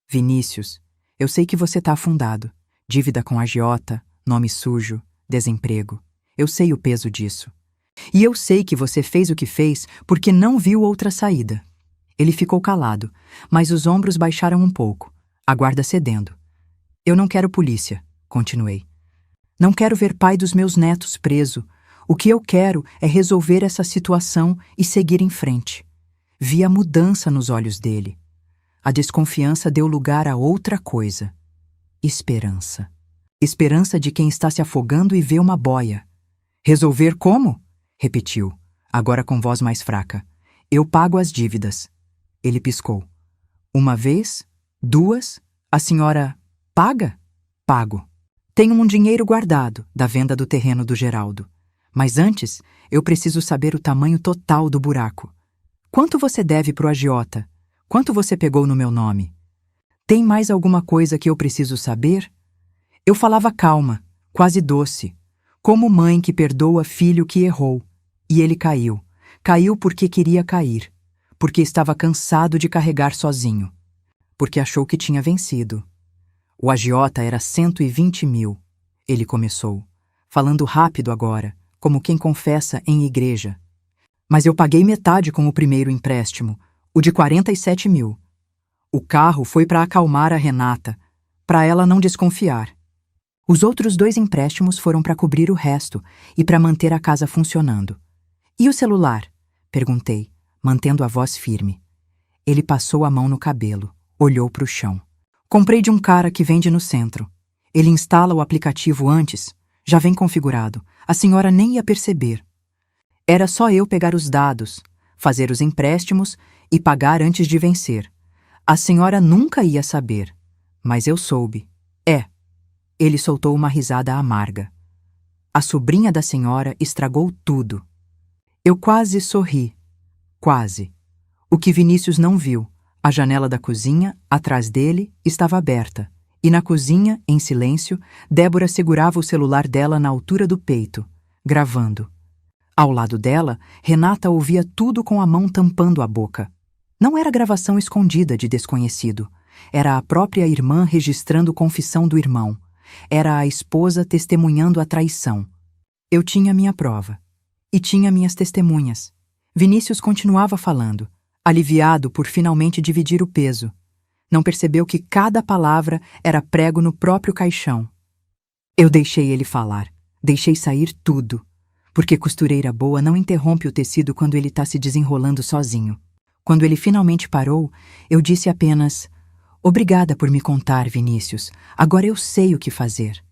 "Vinícius, eu sei que você está afundado. Dívida com agiota, nome sujo, desemprego. Eu sei o peso disso. E eu sei que você fez o que fez porque não viu outra saída." Ele ficou calado, mas os ombros baixaram um pouco, a guarda cedendo. "Eu não quero polícia", continuei. "Não quero ver pai dos meus netos preso. O que eu quero é resolver essa situação e seguir em frente." Vi a mudança nos olhos dele. A desconfiança deu lugar a outra coisa. Esperança. Esperança de quem está se afogando e vê uma boia. "Resolver como?" repetiu, agora com voz mais fraca. "Eu pago as dívidas." Ele piscou. "Uma vez? Duas? A senhora paga?" "Pago. Tenho um dinheiro guardado da venda do terreno do Geraldo. Mas antes, eu preciso saber o tamanho total do buraco. Quanto você deve pro agiota? Quanto você pegou no meu nome? Tem mais alguma coisa que eu preciso saber?" Eu falava calma, quase doce, como mãe que perdoa filho que errou. E ele caiu. Caiu porque queria cair. Porque estava cansado de carregar sozinho. Porque achou que tinha vencido. "O agiota era 120 mil. Ele começou, falando rápido agora, como quem confessa em igreja. "Mas eu paguei metade com o primeiro empréstimo, o de 47 mil. O carro foi para acalmar a Renata, para ela não desconfiar. Os outros 2 empréstimos foram para cobrir o resto e para manter a casa funcionando." "E o celular?" perguntei, mantendo a voz firme. Ele passou a mão no cabelo, olhou para o chão. "Comprei de um cara que vende no centro. Ele instala o aplicativo antes, já vem configurado. A senhora nem ia perceber. Era só eu pegar os dados, fazer os empréstimos e pagar antes de vencer. A senhora nunca ia saber, mas eu soube. É." Ele soltou uma risada amarga. "A sobrinha da senhora estragou tudo." Eu quase sorri. Quase. O que Vinícius não viu, a janela da cozinha, atrás dele, estava aberta, e na cozinha, em silêncio, Débora segurava o celular dela na altura do peito, gravando. Ao lado dela, Renata ouvia tudo com a mão tampando a boca. Não era gravação escondida de desconhecido. Era a própria irmã registrando confissão do irmão. Era a esposa testemunhando a traição. Eu tinha minha prova. E tinha minhas testemunhas. Vinícius continuava falando, aliviado por finalmente dividir o peso. Não percebeu que cada palavra era prego no próprio caixão. Eu deixei ele falar. Deixei sair tudo. Porque costureira boa não interrompe o tecido quando ele está se desenrolando sozinho. Quando ele finalmente parou, eu disse apenas: "Obrigada por me contar, Vinícius. Agora eu sei o que fazer."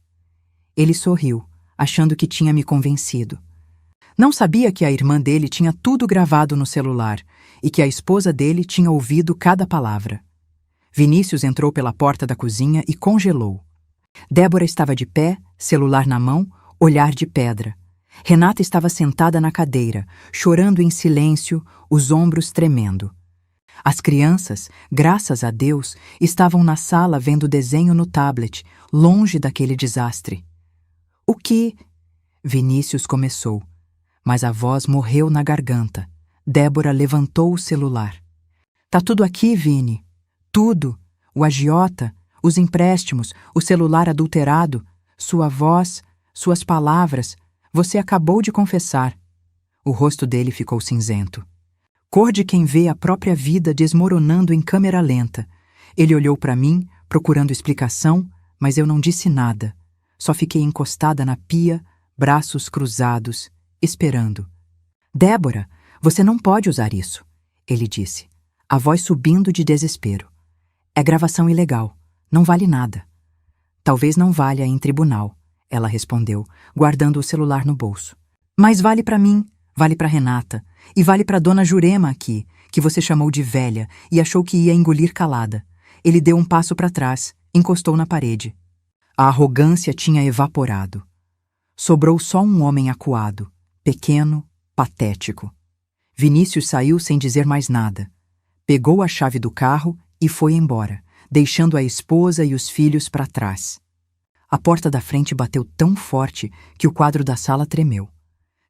Ele sorriu, achando que tinha me convencido. Não sabia que a irmã dele tinha tudo gravado no celular e que a esposa dele tinha ouvido cada palavra. Vinícius entrou pela porta da cozinha e congelou. Débora estava de pé, celular na mão, olhar de pedra. Renata estava sentada na cadeira, chorando em silêncio, os ombros tremendo. As crianças, graças a Deus, estavam na sala vendo desenho no tablet, longe daquele desastre. "O que?" Vinícius começou, mas a voz morreu na garganta. Débora levantou o celular. "Tá tudo aqui, Vini. Tudo. O agiota, os empréstimos, o celular adulterado, sua voz, suas palavras. Você acabou de confessar." O rosto dele ficou cinzento. Cor de quem vê a própria vida desmoronando em câmera lenta. Ele olhou para mim, procurando explicação, mas eu não disse nada. Só fiquei encostada na pia, braços cruzados, esperando. "Débora, você não pode usar isso," ele disse, a voz subindo de desespero. "É gravação ilegal. Não vale nada." "Talvez não valha em tribunal," ela respondeu, guardando o celular no bolso. "Mas vale para mim, vale para Renata, e vale para Dona Jurema aqui, que você chamou de velha e achou que ia engolir calada." Ele deu um passo para trás, encostou na parede. A arrogância tinha evaporado. Sobrou só um homem acuado, pequeno, patético. Vinícius saiu sem dizer mais nada. Pegou a chave do carro e foi embora, deixando a esposa e os filhos para trás. A porta da frente bateu tão forte que o quadro da sala tremeu.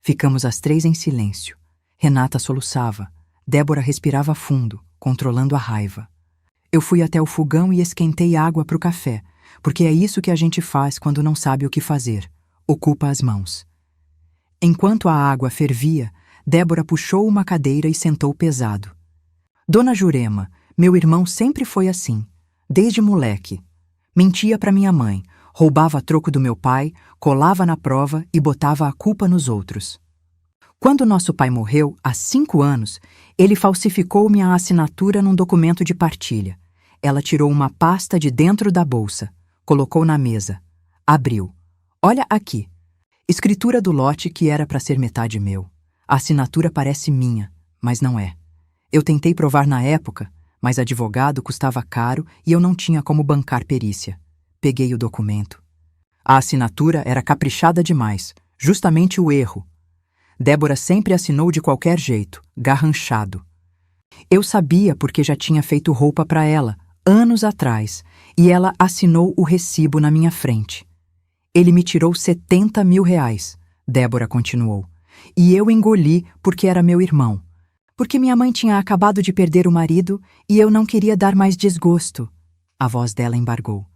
Ficamos as três em silêncio. Renata soluçava. Débora respirava fundo, controlando a raiva. Eu fui até o fogão e esquentei água para o café, porque é isso que a gente faz quando não sabe o que fazer. Ocupa as mãos. Enquanto a água fervia, Débora puxou uma cadeira e sentou pesado. "Dona Jurema, meu irmão sempre foi assim, desde moleque. Mentia para minha mãe, roubava troco do meu pai, colava na prova e botava a culpa nos outros. Quando nosso pai morreu, há 5 anos, ele falsificou minha assinatura num documento de partilha. Ela tirou uma pasta de dentro da bolsa, colocou na mesa, abriu. Olha aqui. Escritura do lote que era para ser metade meu. A assinatura parece minha, mas não é. Eu tentei provar na época, mas advogado custava caro e eu não tinha como bancar perícia. Peguei o documento. A assinatura era caprichada demais, justamente o erro. Débora sempre assinou de qualquer jeito, garranchado. Eu sabia porque já tinha feito roupa para ela, anos atrás, e ela assinou o recibo na minha frente. Ele me tirou 70 mil reais, Débora continuou. E eu engoli porque era meu irmão. Porque minha mãe tinha acabado de perder o marido e eu não queria dar mais desgosto. A voz dela embargou.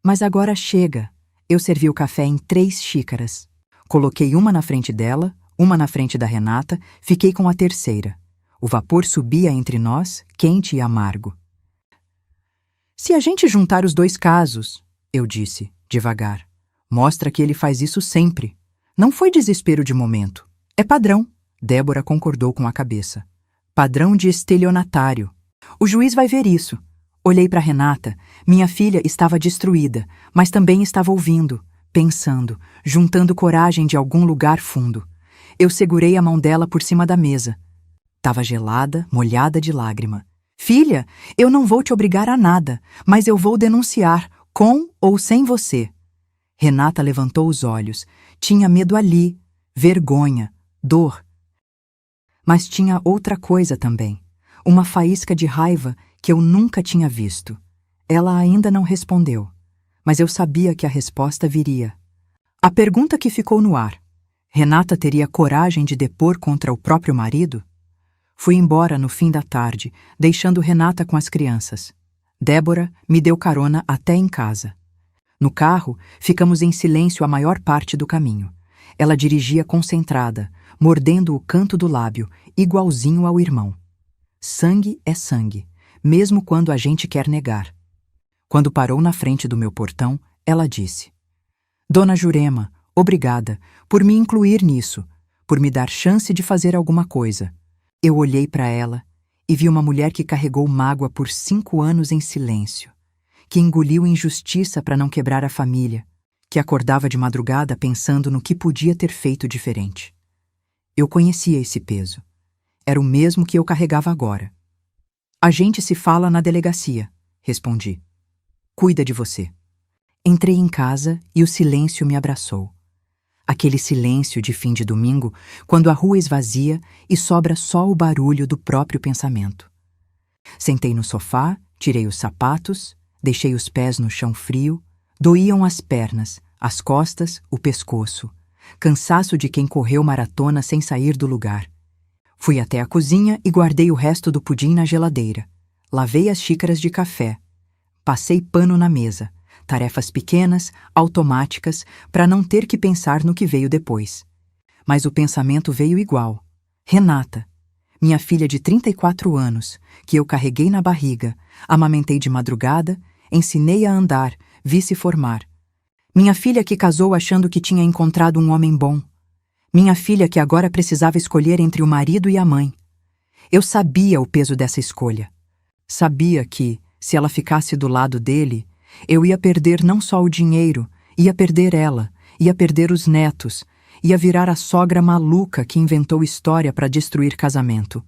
Mas agora chega. Eu servi o café em 3 xícaras. Coloquei uma na frente dela, uma na frente da Renata, fiquei com a terceira. O vapor subia entre nós, quente e amargo. Se a gente juntar os 2 casos, eu disse, devagar, mostra que ele faz isso sempre. Não foi desespero de momento. É padrão. Débora concordou com a cabeça. Padrão de estelionatário. O juiz vai ver isso. Olhei para Renata. Minha filha estava destruída, mas também estava ouvindo, pensando, juntando coragem de algum lugar fundo. Eu segurei a mão dela por cima da mesa. Tava gelada, molhada de lágrima. Filha, eu não vou te obrigar a nada, mas eu vou denunciar, com ou sem você. Renata levantou os olhos. Tinha medo ali, vergonha, dor. Mas tinha outra coisa também. Uma faísca de raiva que eu nunca tinha visto. Ela ainda não respondeu, mas eu sabia que a resposta viria. A pergunta que ficou no ar: Renata teria coragem de depor contra o próprio marido? Fui embora no fim da tarde, deixando Renata com as crianças. Débora me deu carona até em casa. No carro, ficamos em silêncio a maior parte do caminho. Ela dirigia concentrada, mordendo o canto do lábio, igualzinho ao irmão. Sangue é sangue, mesmo quando a gente quer negar. Quando parou na frente do meu portão, ela disse: Dona Jurema, obrigada por me incluir nisso, por me dar chance de fazer alguma coisa. Eu olhei para ela e vi uma mulher que carregou mágoa por 5 anos em silêncio, que engoliu injustiça para não quebrar a família, que acordava de madrugada pensando no que podia ter feito diferente. Eu conhecia esse peso. Era o mesmo que eu carregava agora. A gente se fala na delegacia, respondi. Cuida de você. Entrei em casa e o silêncio me abraçou. Aquele silêncio de fim de domingo, quando a rua esvazia e sobra só o barulho do próprio pensamento. Sentei no sofá, tirei os sapatos, deixei os pés no chão frio, doíam as pernas, as costas, o pescoço. Cansaço de quem correu maratona sem sair do lugar. Fui até a cozinha e guardei o resto do pudim na geladeira. Lavei as xícaras de café. Passei pano na mesa. Tarefas pequenas, automáticas, para não ter que pensar no que veio depois. Mas o pensamento veio igual. Renata, minha filha de 34 anos, que eu carreguei na barriga, amamentei de madrugada, ensinei a andar, vi se formar. Minha filha que casou achando que tinha encontrado um homem bom. Minha filha que agora precisava escolher entre o marido e a mãe. Eu sabia o peso dessa escolha. Sabia que, se ela ficasse do lado dele, eu ia perder não só o dinheiro, ia perder ela, ia perder os netos, ia virar a sogra maluca que inventou história para destruir casamento.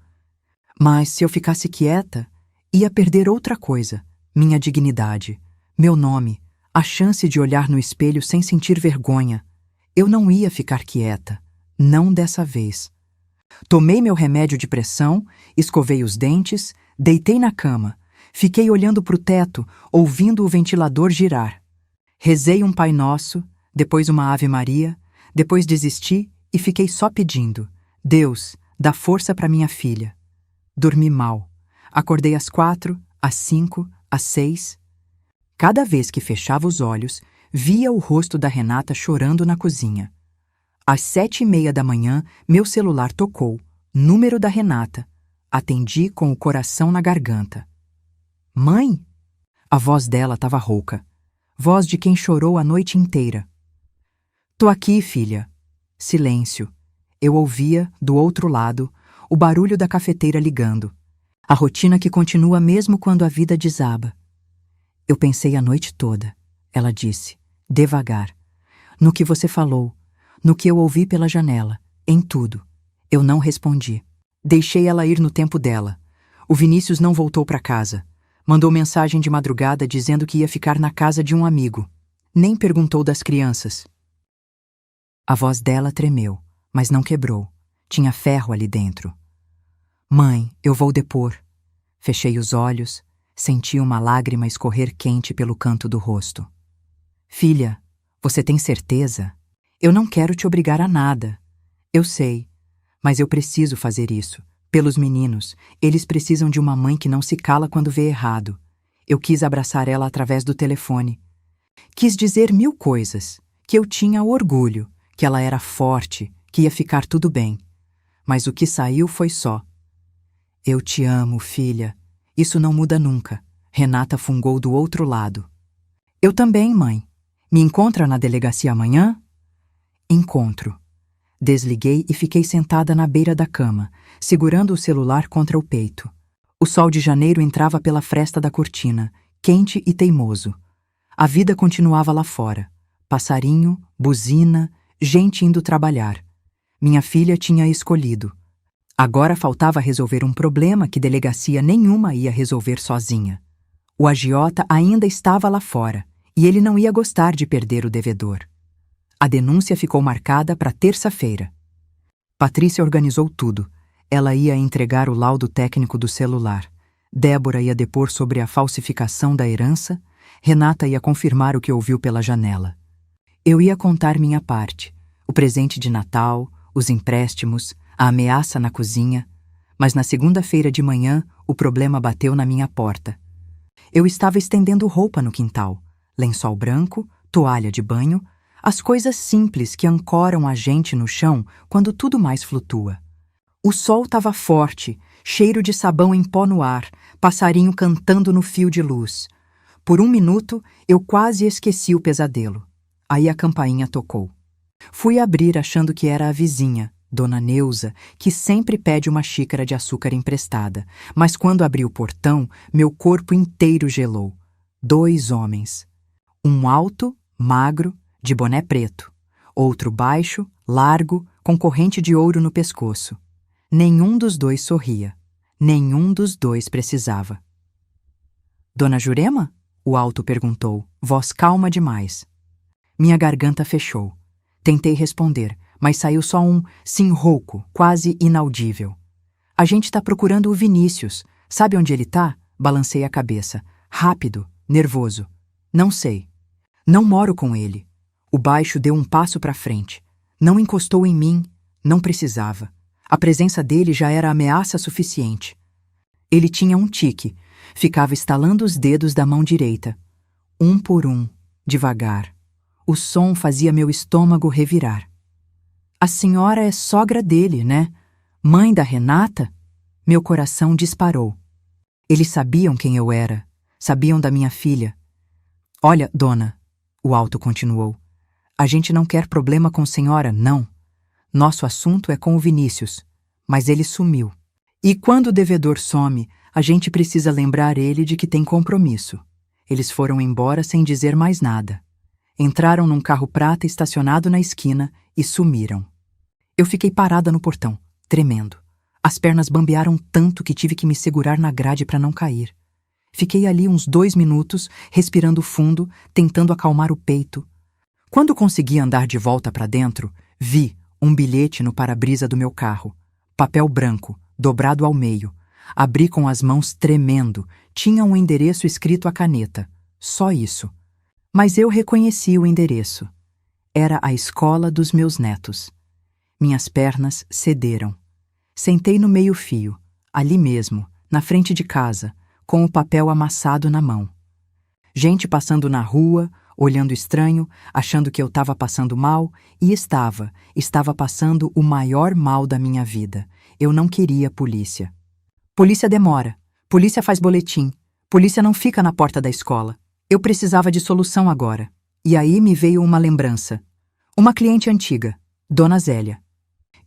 Mas se eu ficasse quieta, ia perder outra coisa, minha dignidade, meu nome, a chance de olhar no espelho sem sentir vergonha. Eu não ia ficar quieta, não dessa vez. Tomei meu remédio de pressão, escovei os dentes, deitei na cama. Fiquei olhando para o teto, ouvindo o ventilador girar. Rezei um Pai Nosso, depois uma Ave Maria, depois desisti e fiquei só pedindo: Deus, dá força para minha filha. Dormi mal. Acordei às 4, às 5, às 6. Cada vez que fechava os olhos, via o rosto da Renata chorando na cozinha. Às 7:30 da manhã, meu celular tocou. Número da Renata. Atendi com o coração na garganta. Mãe? A voz dela estava rouca. Voz de quem chorou a noite inteira. Tô aqui, filha. Silêncio. Eu ouvia, do outro lado, o barulho da cafeteira ligando. A rotina que continua mesmo quando a vida desaba. Eu pensei a noite toda, ela disse, devagar. No que você falou, no que eu ouvi pela janela, em tudo. Eu não respondi. Deixei ela ir no tempo dela. O Vinícius não voltou para casa. Mandou mensagem de madrugada dizendo que ia ficar na casa de um amigo. Nem perguntou das crianças. A voz dela tremeu, mas não quebrou. Tinha ferro ali dentro. Mãe, eu vou depor. Fechei os olhos, senti uma lágrima escorrer quente pelo canto do rosto. Filha, você tem certeza? Eu não quero te obrigar a nada. Eu sei, mas eu preciso fazer isso. Pelos meninos, eles precisam de uma mãe que não se cala quando vê errado. Eu quis abraçar ela através do telefone. Quis dizer 1000 coisas, que eu tinha orgulho, que ela era forte, que ia ficar tudo bem. Mas o que saiu foi só: eu te amo, filha. Isso não muda nunca. Renata fungou do outro lado. Eu também, mãe. Me encontra na delegacia amanhã? Encontro. Desliguei e fiquei sentada na beira da cama, segurando o celular contra o peito. O sol de janeiro entrava pela fresta da cortina, quente e teimoso. A vida continuava lá fora. Passarinho, buzina, gente indo trabalhar. Minha filha tinha escolhido. Agora faltava resolver um problema que delegacia nenhuma ia resolver sozinha. O agiota ainda estava lá fora, e ele não ia gostar de perder o devedor. A denúncia ficou marcada para terça-feira. Patrícia organizou tudo. Ela ia entregar o laudo técnico do celular. Débora ia depor sobre a falsificação da herança. Renata ia confirmar o que ouviu pela janela. Eu ia contar minha parte. O presente de Natal, os empréstimos, a ameaça na cozinha. Mas na segunda-feira de manhã, o problema bateu na minha porta. Eu estava estendendo roupa no quintal. Lençol branco, toalha de banho, as coisas simples que ancoram a gente no chão quando tudo mais flutua. O sol estava forte, cheiro de sabão em pó no ar, passarinho cantando no fio de luz. Por um minuto, eu quase esqueci o pesadelo. Aí a campainha tocou. Fui abrir achando que era a vizinha, Dona Neuza, que sempre pede uma xícara de açúcar emprestada. Mas quando abri o portão, meu corpo inteiro gelou. 2 homens. Um alto, magro, de boné preto. Outro baixo, largo, com corrente de ouro no pescoço. Nenhum dos 2 sorria. Nenhum dos 2 precisava. Dona Jurema? O alto perguntou, voz calma demais. Minha garganta fechou. Tentei responder, mas saiu só um sim rouco, quase inaudível. A gente tá procurando o Vinícius. Sabe onde ele tá? Balancei a cabeça. Rápido, nervoso. Não sei. Não moro com ele. O baixo deu um passo para frente. Não encostou em mim. Não precisava. A presença dele já era ameaça suficiente. Ele tinha um tique. Ficava estalando os dedos da mão direita. Um por um, devagar. O som fazia meu estômago revirar. A senhora é sogra dele, né? Mãe da Renata? Meu coração disparou. Eles sabiam quem eu era. Sabiam da minha filha. Olha, dona, o alto continuou. A gente não quer problema com a senhora, não. Nosso assunto é com o Vinícius. Mas ele sumiu. E quando o devedor some, a gente precisa lembrar ele de que tem compromisso. Eles foram embora sem dizer mais nada. Entraram num carro prata estacionado na esquina e sumiram. Eu fiquei parada no portão, tremendo. As pernas bambearam tanto que tive que me segurar na grade para não cair. Fiquei ali uns 2 minutos, respirando fundo, tentando acalmar o peito. Quando consegui andar de volta para dentro, vi um bilhete no para-brisa do meu carro. Papel branco, dobrado ao meio. Abri com as mãos tremendo. Tinha um endereço escrito à caneta. Só isso. Mas eu reconheci o endereço. Era a escola dos meus netos. Minhas pernas cederam. Sentei no meio-fio, ali mesmo, na frente de casa, com o papel amassado na mão. Gente passando na rua, olhando estranho, achando que eu estava passando mal, e estava passando o maior mal da minha vida. Eu não queria polícia. Polícia demora, polícia faz boletim, polícia não fica na porta da escola. Eu precisava de solução agora. E aí me veio uma lembrança. Uma cliente antiga, Dona Zélia.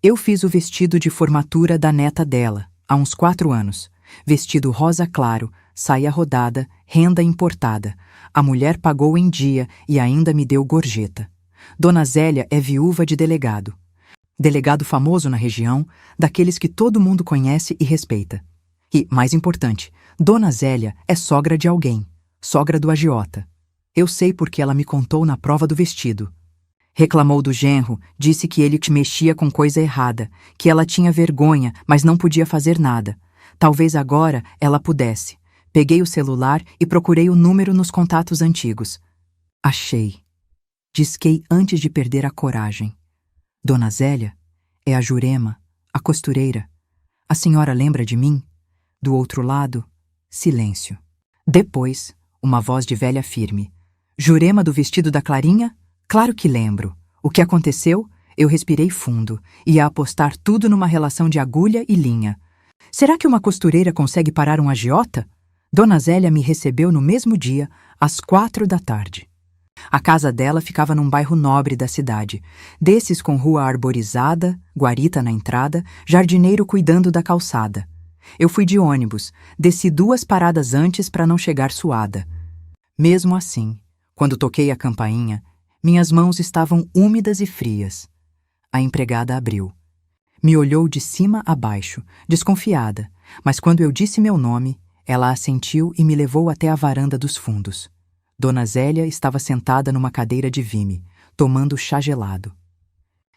Eu fiz o vestido de formatura da neta dela, há uns 4 anos. Vestido rosa claro, saia rodada, renda importada. A mulher pagou em dia e ainda me deu gorjeta. Dona Zélia é viúva de delegado. Delegado famoso na região, daqueles que todo mundo conhece e respeita. E, mais importante, Dona Zélia é sogra de alguém, sogra do agiota. Eu sei porque ela me contou na prova do vestido. Reclamou do genro, disse que ele mexia com coisa errada, que ela tinha vergonha, mas não podia fazer nada. Talvez agora ela pudesse. Peguei o celular e procurei o número nos contatos antigos. Achei. Disquei antes de perder a coragem. Dona Zélia? É a Jurema, a costureira. A senhora lembra de mim? Do outro lado, silêncio. Depois, uma voz de velha firme. Jurema do vestido da Clarinha? Claro que lembro. O que aconteceu? Eu respirei fundo. Ia apostar tudo numa relação de agulha e linha. Será que uma costureira consegue parar um agiota? Dona Zélia me recebeu no mesmo dia, às 4 da tarde. A casa dela ficava num bairro nobre da cidade, desses com rua arborizada, guarita na entrada, jardineiro cuidando da calçada. Eu fui de ônibus, desci 2 paradas antes para não chegar suada. Mesmo assim, quando toquei a campainha, minhas mãos estavam úmidas e frias. A empregada abriu. Me olhou de cima a baixo, desconfiada, mas quando eu disse meu nome, ela assentiu e me levou até a varanda dos fundos. Dona Zélia estava sentada numa cadeira de vime, tomando chá gelado.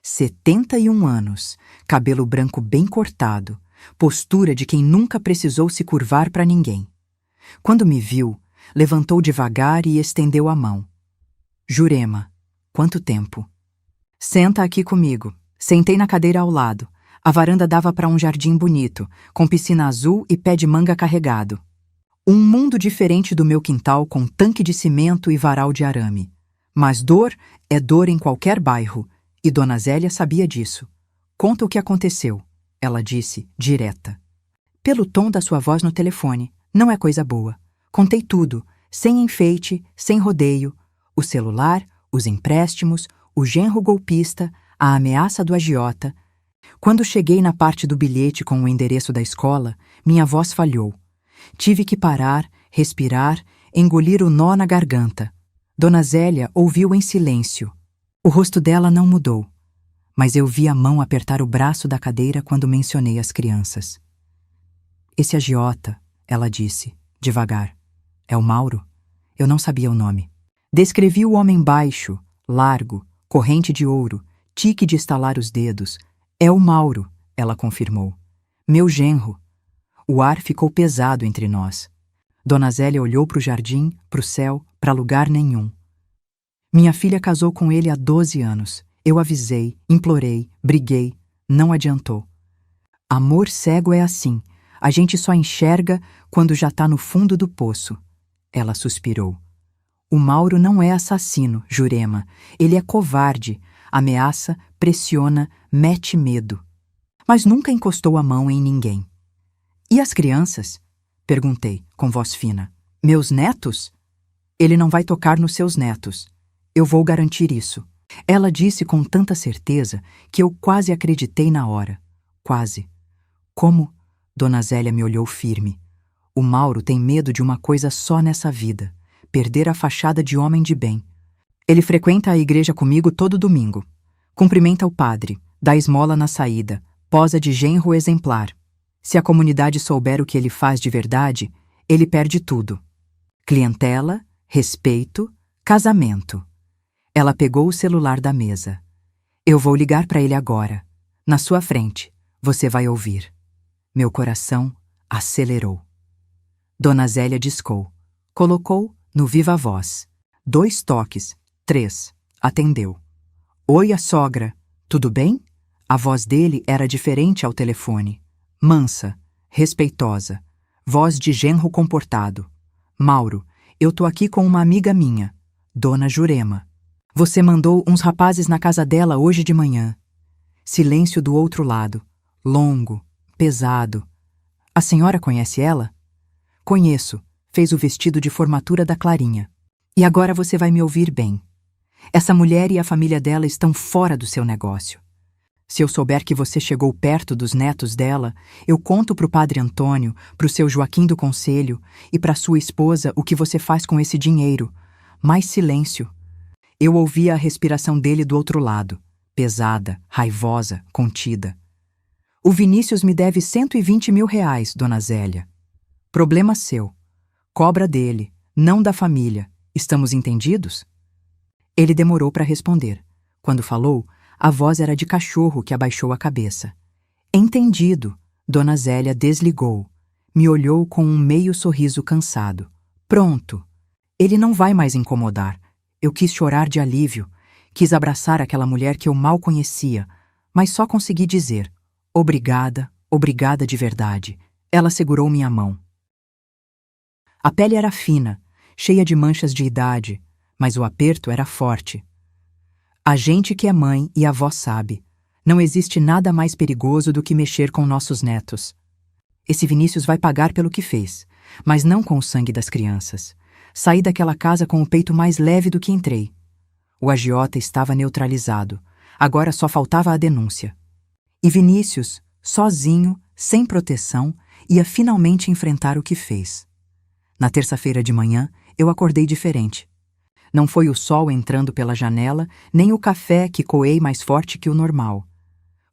71 anos, cabelo branco bem cortado, postura de quem nunca precisou se curvar para ninguém. Quando me viu, levantou devagar e estendeu a mão. Jurema, quanto tempo? Senta aqui comigo. Sentei na cadeira ao lado. A varanda dava para um jardim bonito, com piscina azul e pé de manga carregado. Um mundo diferente do meu quintal com tanque de cimento e varal de arame. Mas dor é dor em qualquer bairro, e Dona Zélia sabia disso. Conta o que aconteceu, ela disse, direta. Pelo tom da sua voz no telefone, não é coisa boa. Contei tudo, sem enfeite, sem rodeio, o celular, os empréstimos, o genro golpista, a ameaça do agiota. Quando cheguei na parte do bilhete com o endereço da escola, minha voz falhou. Tive que parar, respirar, engolir o nó na garganta. Dona Zélia ouviu em silêncio. O rosto dela não mudou, mas eu vi a mão apertar o braço da cadeira quando mencionei as crianças. Esse agiota, ela disse, devagar. É o Mauro? Eu não sabia o nome. Descrevi o homem baixo, largo, corrente de ouro, tique de estalar os dedos. É o Mauro, ela confirmou. Meu genro. O ar ficou pesado entre nós. Dona Zélia olhou para o jardim, para o céu, para lugar nenhum. Minha filha casou com ele há 12 anos. Eu avisei, implorei, briguei. Não adiantou. Amor cego é assim. A gente só enxerga quando já está no fundo do poço. Ela suspirou. O Mauro não é assassino, Jurema. Ele é covarde. Ameaça, pressiona, mete medo. Mas nunca encostou a mão em ninguém. E as crianças? Perguntei, com voz fina. Meus netos? Ele não vai tocar nos seus netos. Eu vou garantir isso. Ela disse com tanta certeza que eu quase acreditei na hora. Quase. Como? Dona Zélia me olhou firme. O Mauro tem medo de uma coisa só nessa vida: perder a fachada de homem de bem. Ele frequenta a igreja comigo todo domingo. Cumprimenta o padre, dá esmola na saída, posa de genro exemplar. Se a comunidade souber o que ele faz de verdade, ele perde tudo. Clientela, respeito, casamento. Ela pegou o celular da mesa. Eu vou ligar para ele agora. Na sua frente, você vai ouvir. Meu coração acelerou. Dona Zélia discou. Colocou no viva voz. 2 toques, 3. Atendeu. Oi, a sogra. Tudo bem? A voz dele era diferente ao telefone. Mansa, respeitosa. Voz de genro comportado. Mauro, eu tô aqui com uma amiga minha, Dona Jurema. Você mandou uns rapazes na casa dela hoje de manhã. Silêncio do outro lado. Longo, pesado. A senhora conhece ela? Conheço. Fez o vestido de formatura da Clarinha. E agora você vai me ouvir bem. Essa mulher e a família dela estão fora do seu negócio. Se eu souber que você chegou perto dos netos dela, eu conto pro padre Antônio, pro seu Joaquim do Conselho e pra sua esposa o que você faz com esse dinheiro. Mais silêncio. Eu ouvia a respiração dele do outro lado, pesada, raivosa, contida. O Vinícius me deve 120 mil reais, Dona Zélia. Problema seu. Cobra dele, não da família. Estamos entendidos? Ele demorou para responder. Quando falou, a voz era de cachorro que abaixou a cabeça. Entendido. Dona Zélia desligou. Me olhou com um meio sorriso cansado. Pronto. Ele não vai mais incomodar. Eu quis chorar de alívio. Quis abraçar aquela mulher que eu mal conhecia, mas só consegui dizer: obrigada, obrigada de verdade. Ela segurou minha mão. A pele era fina, cheia de manchas de idade, mas o aperto era forte. A gente que é mãe e avó sabe, não existe nada mais perigoso do que mexer com nossos netos. Esse Vinícius vai pagar pelo que fez, mas não com o sangue das crianças. Saí daquela casa com o peito mais leve do que entrei. O agiota estava neutralizado, agora só faltava a denúncia. E Vinícius, sozinho, sem proteção, ia finalmente enfrentar o que fez. Na terça-feira de manhã, eu acordei diferente. Não foi o sol entrando pela janela, nem o café que coei mais forte que o normal.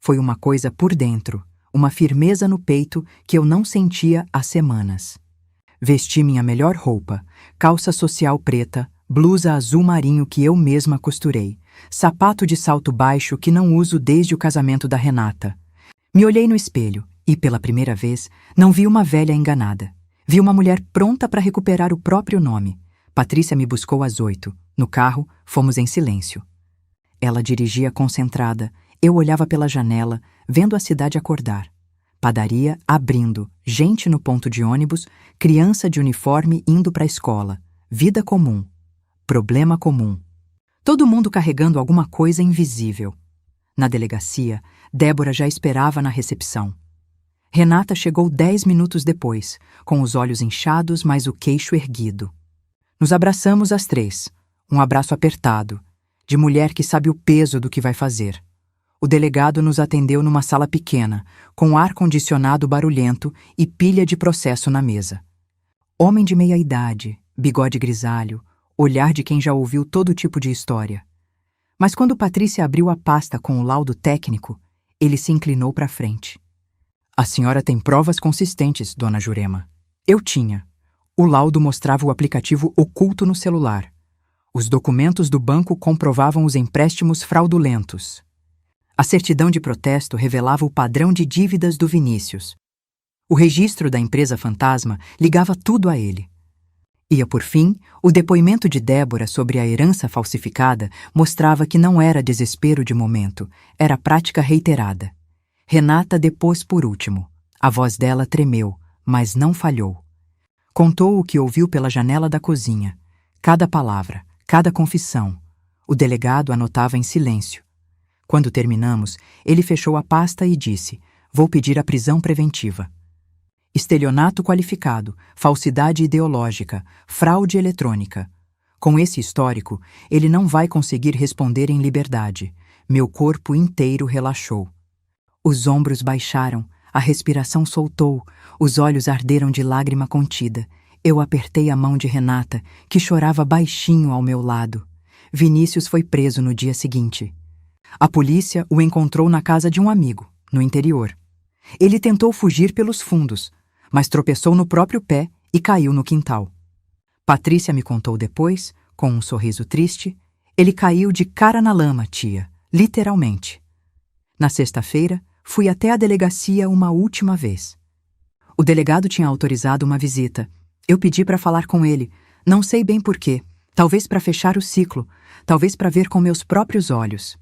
Foi uma coisa por dentro, uma firmeza no peito que eu não sentia há semanas. Vesti minha melhor roupa, calça social preta, blusa azul marinho que eu mesma costurei, sapato de salto baixo que não uso desde o casamento da Renata. Me olhei no espelho e, pela primeira vez, não vi uma velha enganada. Vi uma mulher pronta para recuperar o próprio nome. Patrícia me buscou às 8. No carro, fomos em silêncio. Ela dirigia concentrada. Eu olhava pela janela, vendo a cidade acordar. Padaria abrindo, gente no ponto de ônibus, criança de uniforme indo para a escola. Vida comum. Problema comum. Todo mundo carregando alguma coisa invisível. Na delegacia, Débora já esperava na recepção. Renata chegou 10 minutos depois, com os olhos inchados, mas o queixo erguido. Nos abraçamos as três, um abraço apertado, de mulher que sabe o peso do que vai fazer. O delegado nos atendeu numa sala pequena, com ar-condicionado barulhento e pilha de processo na mesa. Homem de meia idade, bigode grisalho, olhar de quem já ouviu todo tipo de história. Mas quando Patrícia abriu a pasta com o laudo técnico, ele se inclinou para frente. A senhora tem provas consistentes, dona Jurema. Eu tinha. O laudo mostrava o aplicativo oculto no celular. Os documentos do banco comprovavam os empréstimos fraudulentos. A certidão de protesto revelava o padrão de dívidas do Vinícius. O registro da empresa fantasma ligava tudo a ele. E, por fim, o depoimento de Débora sobre a herança falsificada mostrava que não era desespero de momento, era prática reiterada. Renata depôs por último. A voz dela tremeu, mas não falhou. Contou o que ouviu pela janela da cozinha. Cada palavra, cada confissão. O delegado anotava em silêncio. Quando terminamos, ele fechou a pasta e disse: "Vou pedir a prisão preventiva. Estelionato qualificado, falsidade ideológica, fraude eletrônica. Com esse histórico, ele não vai conseguir responder em liberdade." Meu corpo inteiro relaxou. Os ombros baixaram, a respiração soltou, os olhos arderam de lágrima contida. Eu apertei a mão de Renata, que chorava baixinho ao meu lado. Vinícius foi preso no dia seguinte. A polícia o encontrou na casa de um amigo, no interior. Ele tentou fugir pelos fundos, mas tropeçou no próprio pé e caiu no quintal. Patrícia me contou depois, com um sorriso triste: "Ele caiu de cara na lama, tia, literalmente." Na sexta-feira, fui até a delegacia uma última vez. O delegado tinha autorizado uma visita. Eu pedi para falar com ele, não sei bem porquê, talvez para fechar o ciclo, talvez para ver com meus próprios olhos.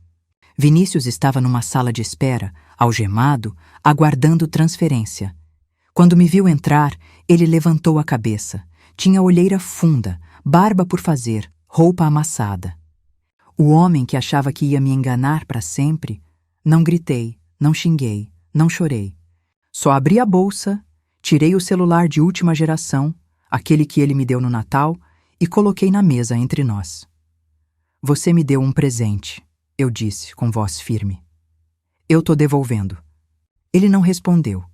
Vinícius estava numa sala de espera, algemado, aguardando transferência. Quando me viu entrar, ele levantou a cabeça. Tinha olheira funda, barba por fazer, roupa amassada. O homem que achava que ia me enganar para sempre. Não gritei, não xinguei, não chorei. Só abri a bolsa, tirei o celular de última geração, aquele que ele me deu no Natal, e coloquei na mesa entre nós. "Você me deu um presente", eu disse com voz firme. "Eu tô devolvendo." Ele não respondeu.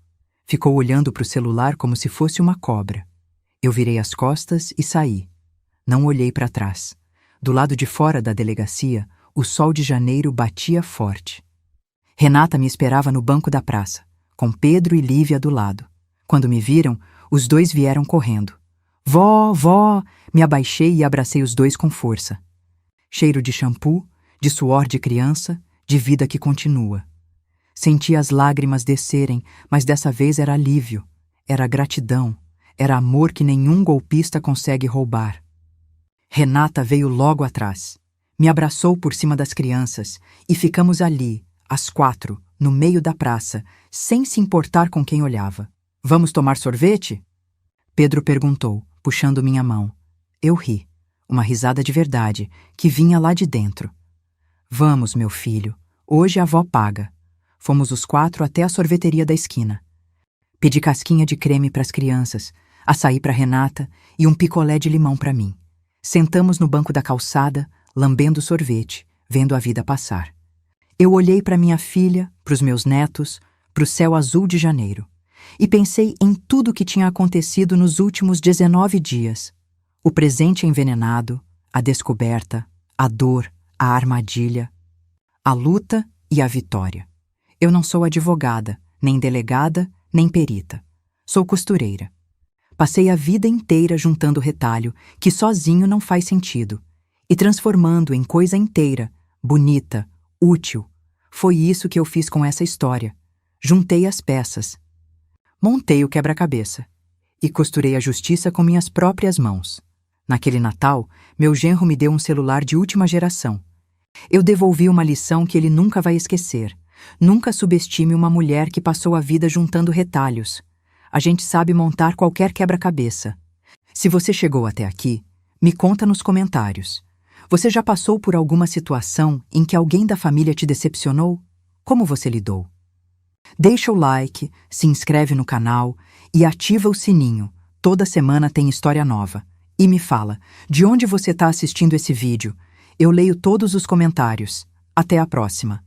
Ficou olhando para o celular como se fosse uma cobra. Eu virei as costas e saí. Não olhei para trás. Do lado de fora da delegacia, o sol de janeiro batia forte. Renata me esperava no banco da praça, com Pedro e Lívia do lado. Quando me viram, os dois vieram correndo. "Vó, vó!" Me abaixei e abracei os dois com força. Cheiro de shampoo, de suor de criança, de vida que continua. Senti as lágrimas descerem, mas dessa vez era alívio, era gratidão, era amor que nenhum golpista consegue roubar. Renata veio logo atrás, me abraçou por cima das crianças e ficamos ali, às 4, no meio da praça, sem se importar com quem olhava. "Vamos tomar sorvete?" Pedro perguntou, puxando minha mão. Eu ri, uma risada de verdade, que vinha lá de dentro. "Vamos, meu filho, hoje a avó paga." Fomos os 4 até a sorveteria da esquina. Pedi casquinha de creme para as crianças, açaí para Renata e um picolé de limão para mim. Sentamos no banco da calçada, lambendo sorvete, vendo a vida passar. Eu olhei para minha filha, para os meus netos, para o céu azul de janeiro, e pensei em tudo o que tinha acontecido nos últimos 19 dias. O presente envenenado, a descoberta, a dor, a armadilha, a luta e a vitória. Eu não sou advogada, nem delegada, nem perita. Sou costureira. Passei a vida inteira juntando retalho, que sozinho não faz sentido, e transformando em coisa inteira, bonita, útil. Foi isso que eu fiz com essa história. Juntei as peças. Montei o quebra-cabeça. E costurei a justiça com minhas próprias mãos. Naquele Natal, meu genro me deu um celular de última geração. Eu devolvi uma lição que ele nunca vai esquecer. Nunca subestime uma mulher que passou a vida juntando retalhos. A gente sabe montar qualquer quebra-cabeça. Se você chegou até aqui, me conta nos comentários. Você já passou por alguma situação em que alguém da família te decepcionou? Como você lidou? Deixa o like, se inscreve no canal e ativa o sininho. Toda semana tem história nova. E me fala, de onde você está assistindo esse vídeo? Eu leio todos os comentários. Até a próxima.